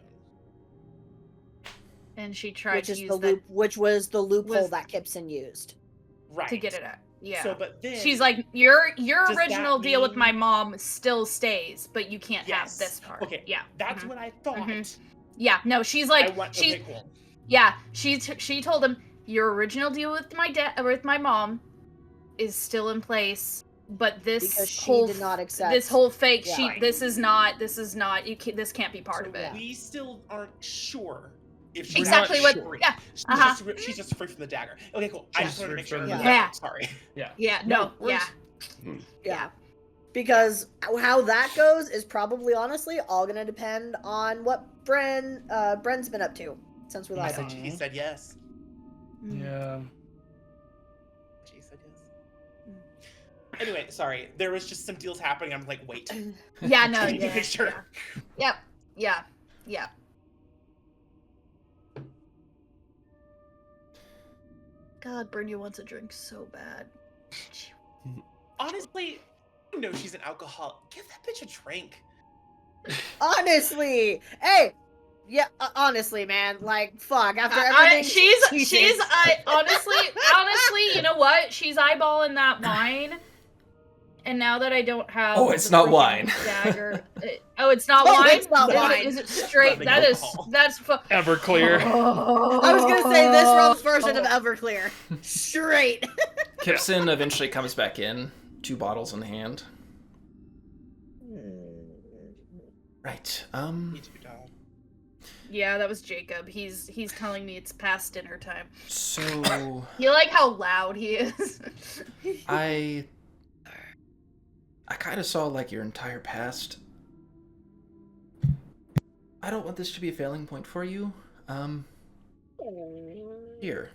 and she tried Which to is use the that loop, which was the loophole was- that Kipson used. Right. to get it at. Yeah. So, but then She's like, your does original that deal with my mean- mom still stays, but you can't have Yes. this part. Okay. Yeah. That's Mhm. what I thought. Mhm. Yeah. No, she's like, Okay, cool. yeah. She told him your original deal with my with my mom is still in place, but this Because she whole did not accept. this whole fake Yeah. sheet. This is not. This can't be part So of it. yeah. we still aren't sure if she's Exactly actually what- free. yeah, She's just free from the dagger. Okay, cool. I She's just wanted to make free sure. from I the was dagger. Sorry. Yeah. No. we're- Yeah. Yeah. Because how that goes is probably honestly all gonna depend on what Bren's been up to since we I last said saw he said yes. Yeah. She said yes. Anyway, sorry. There was just some deals happening. I'm like, wait. Yeah. No. I need to Yeah. make sure. Yep. Yeah. Yeah. God, Brynja wants a drink so bad. Honestly, you know she's an alcoholic. Give that bitch a drink. Honestly, hey, yeah, honestly, man, like, fuck. After I, everything, she's honestly, you know what? She's eyeballing that wine. And now that I don't have Oh, it's the not freaking wine. dagger, oh, it's not Oh, wine. it's not wine. Is it straight? Nothing That is alcohol. that's Everclear. I was gonna say this round's version of Everclear, straight. Kipson eventually comes back in, 2 bottles in hand. Right. Me too, dog. Yeah, that was Jacob. He's telling me it's past dinner time. So You like how loud he is? I kind of saw like your entire past. I don't want this to be a failing point for you. Here.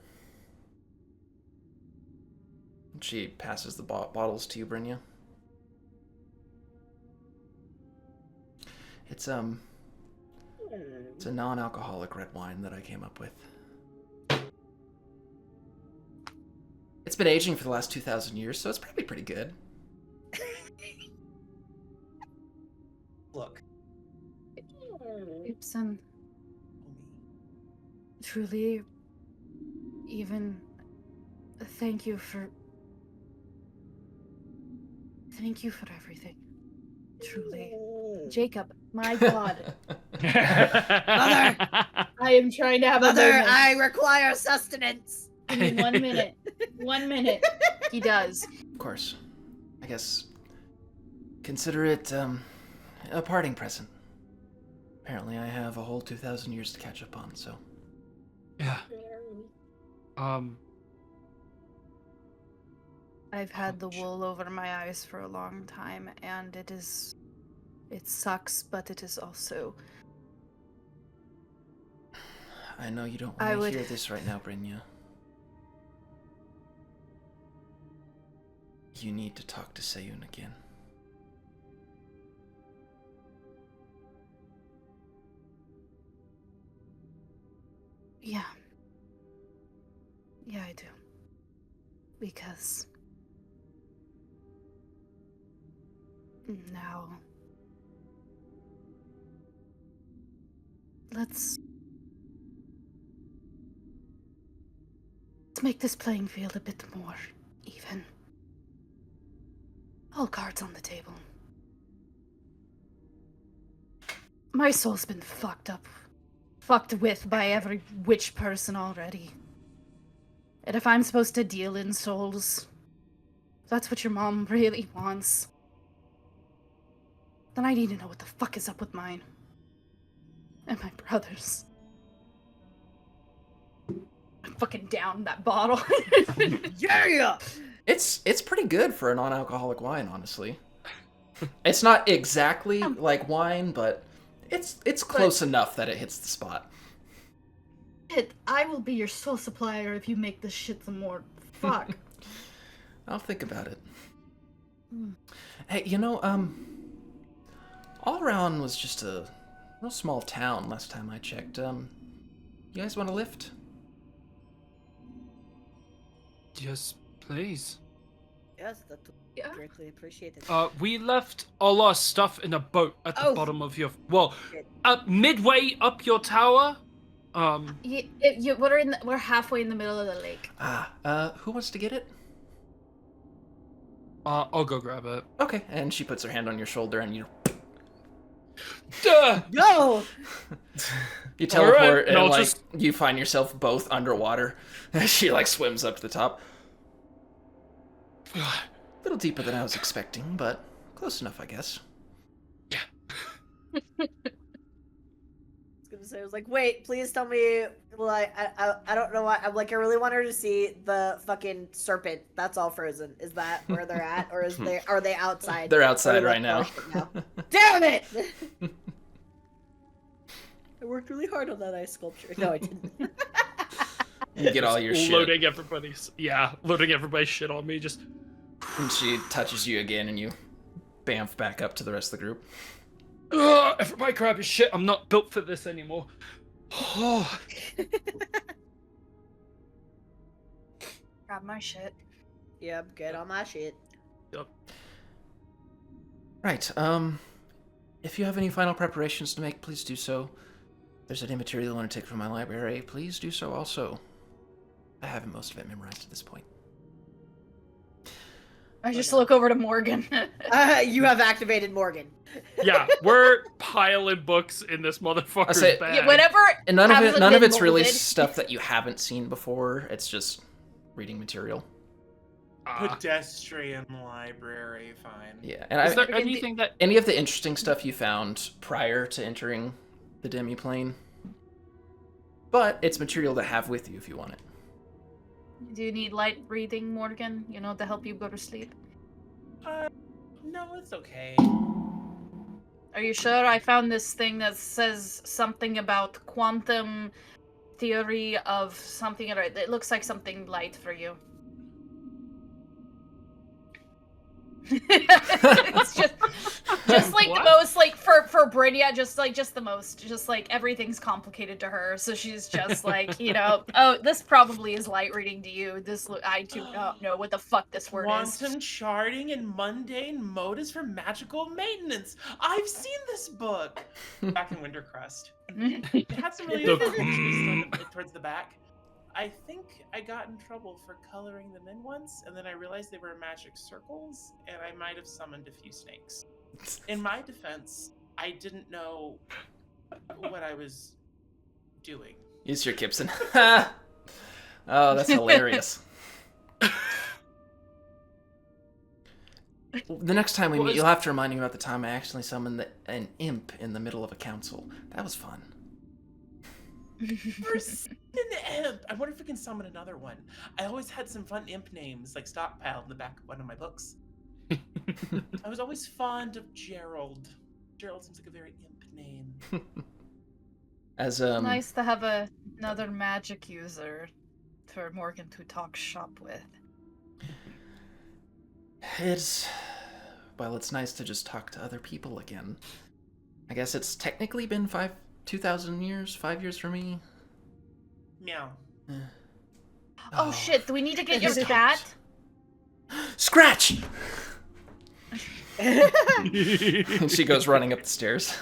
She passes the bottles to you, Brynja. It's a non-alcoholic red wine that I came up with. It's been aging for the last 2,000 years, so it's probably pretty good. Look. Gibson, truly, even thank you for everything. Truly. Jacob, my God. Mother! I am trying to have a Mother, moment. I require sustenance. Give me 1 minute. 1 minute. He does. Of course. I guess consider it a parting present. Apparently I have a whole 2,000 years to catch up on, so. Yeah. I've had the wool over my eyes for a long time, and it sucks, but it is also. I know you don't I want to would- hear this right now, Brynja. You need to talk to Seyun again. Yeah. Yeah, I do. Because now let's make this playing field a bit more even. All cards on the table. My soul's been fucked with by every witch person already. And if I'm supposed to deal in souls, that's what your mom really wants, then I need to know what the fuck is up with mine. And my brothers. I'm fucking down that bottle. Yeah! It's pretty good for a non-alcoholic wine, honestly. It's not exactly like wine, but it's close enough that it hits the spot. I will be your soul supplier if you make this shit some more. Fuck. I'll think about it. Hmm. Hey, you know, All Around was just a real small town last time I checked. You guys want a lift? Yes, please. Yes, that's Yeah. greatly appreciated. We left all our stuff in a boat at the Oh. bottom of your midway up your tower. We're halfway in the middle of the lake. Who wants to get it? I'll go grab it. Okay, and she puts her hand on your shoulder and you Duh! Go! you teleport Alright, and I'll like just- you find yourself both underwater. She like swims up to the top. A little deeper than I was expecting, but close enough, I guess. I was like, wait, please tell me, like, I don't know why. I'm like, I really want her to see the fucking serpent. That's all frozen. Is that where they're at, or are they outside? They're outside Or right now. Damn it! I worked really hard on that ice sculpture. No, I didn't. You get all your shit. Loading everybody's shit on me. Just And she touches you again, and you bamf back up to the rest of the group. everybody grab your shit. I'm not built for this anymore. Oh. Grab my shit. Yep, get on my shit. Yep. Right, if you have any final preparations to make, please do so. If there's any material you want to take from my library, please do so also. I have most of it memorized at this point. I just look over to Morgan. You have activated Morgan. Yeah, we're piling books in this motherfucker's bag. Yeah, whatever. And none of it's really molded. stuff that you haven't seen before. It's just reading material. Pedestrian library, fine. Yeah, and Is there anything that any of the interesting stuff you found prior to entering the demiplane? But it's material to have with you if you want it. Do you need light breathing, Morgan? You know, to help you go to sleep? No, it's okay. Are you sure? I found this thing that says something about quantum theory of something. It looks like something light for you. It's just like the most, like, for Brynja, just the most, just like everything's complicated to her, so she's just like, you know, oh, this probably is light reading to you. I do not know what the fuck this word is. Quantum charting and mundane motives for magical maintenance. I've seen this book back in Wintercrust. It had some really good towards the back. I think I got in trouble for coloring them in once, and then I realized they were magic circles, and I might have summoned a few snakes. In my defense, I didn't know what I was doing. Use your Gibson. Oh, that's hilarious. The next time we meet, you'll have to remind me about the time I actually summoned an imp in the middle of a council. That was fun. An imp! I wonder if we can summon another one. I always had some fun imp names, like stockpiled in the back of one of my books. I was always fond of Gerald. Gerald seems like a very imp name. As Nice to have another magic user for Morgan to talk shop with. It's nice to just talk to other people again. I guess it's technically been 2,000 years, 5 years for me. Meow. Oh shit, do we need to get your cat? Scratch! And she goes running up the stairs.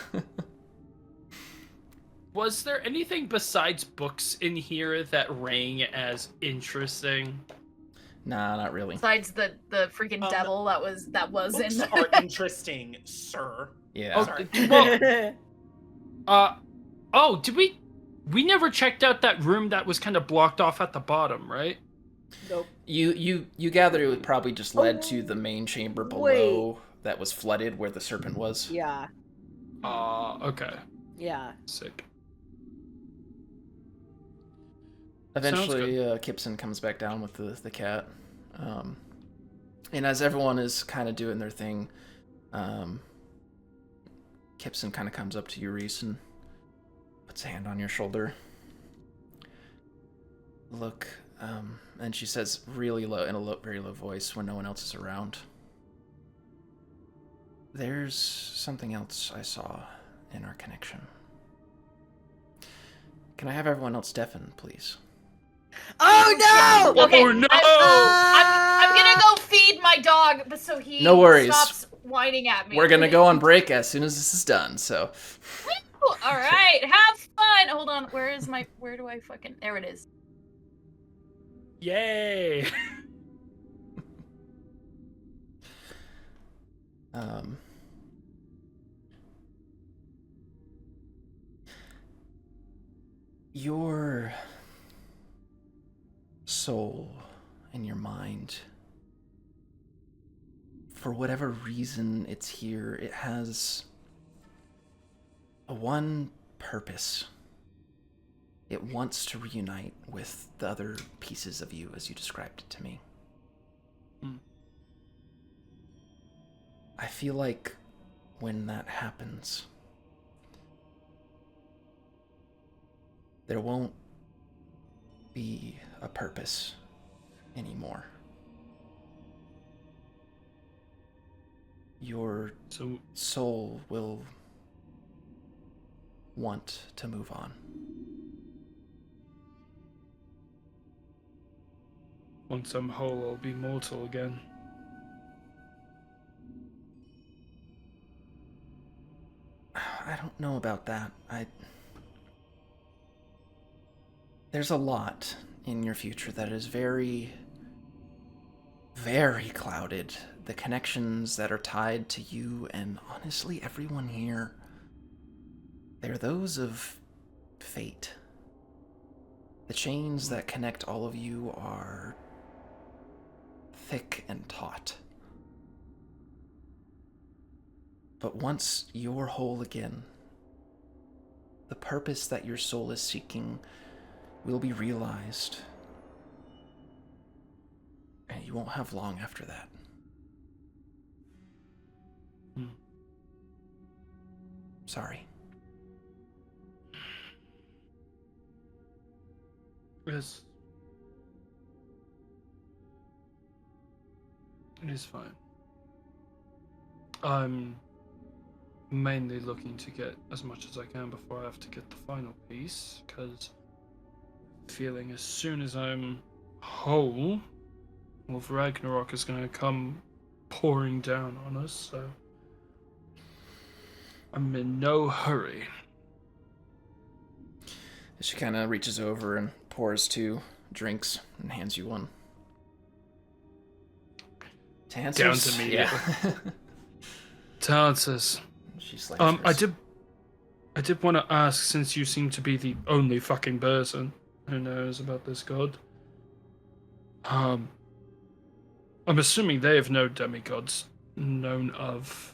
Was there anything besides books in here that rang as interesting? Nah, not really. Besides the freaking devil that was Books in are interesting, sir. Yeah. Oh, Sorry. Well, did we never checked out that room that was kind of blocked off at the bottom, right? Nope. You gather it probably just led to the main chamber below that was flooded where the serpent was. Yeah. Okay. Yeah. Sick. Eventually, Kipson comes back down with the cat. And as everyone is kind of doing their thing, Kipson kind of comes up to you, Reese, and puts a hand on your shoulder. Look, and she says really low, in a very low voice when no one else is around. There's something else I saw in our connection. Can I have everyone else deafen, please? Oh no! Okay, Oh no! I'm gonna go feed my dog, but so he No worries. stops whining at me. We're gonna go on break as soon as this is done, so. Woo! All right, have fun. Hold on, where do I fucking? There it is. Yay! Your soul and your mind for whatever reason it's here, it has a one purpose. It wants to reunite with the other pieces of you as you described it to me. I feel like when that happens, there won't be a purpose anymore. Your soul will want to move on. Once I'm whole, I'll be mortal again. I don't know about that. There's a lot in your future that is very, very clouded. The connections that are tied to you and honestly everyone here, they're those of fate. The chains that connect all of you are thick and taut. But once you're whole again, the purpose that your soul is seeking will be realized. And you won't have long after that. Sorry. Yes. It is fine. I'm mainly looking to get as much as I can before I have to get the final piece, because feeling as soon as I'm whole, Wolf Ragnarok is going to come pouring down on us, so I'm in no hurry. She kind of reaches over and pours 2 drinks and hands you one. To answer, Down to me. yeah. To answers. She slams hers. I did want to ask, since you seem to be the only fucking person who knows about this god. I'm assuming they have no demigods known of.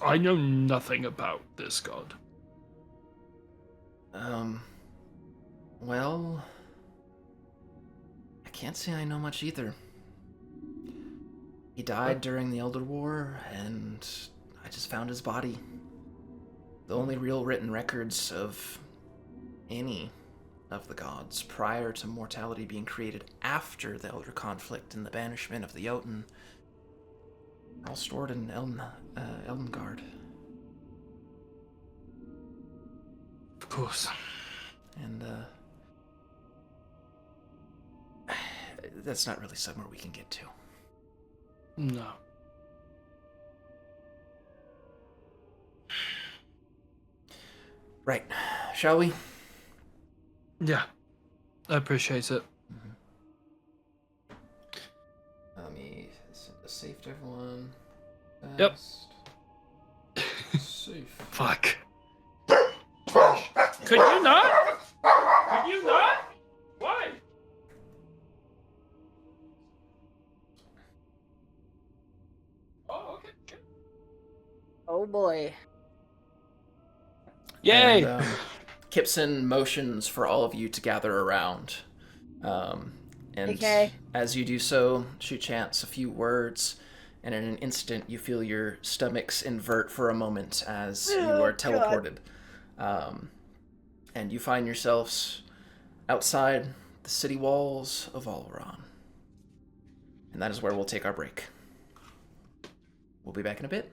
I know nothing about this god. Well, I can't say I know much either. He died during the Elder War, and I just found his body. The only real written records of any of the gods prior to mortality being created after the Elder Conflict and the banishment of the Jotun are all stored in Elmgard. Of course. And, that's not really somewhere we can get to. No. Right. Shall we? Yeah. I appreciate it. Let me send a safe to everyone. Yep. Safe. Fuck. Could you not? Could you not? Why? Oh, okay. Oh boy. Yay! And, Kipson motions for all of you to gather around. And Okay. as you do so, she chants a few words, and in an instant you feel your stomachs invert for a moment as you are teleported. And you find yourselves outside the city walls of Alvaron. And that is where we'll take our break. We'll be back in a bit.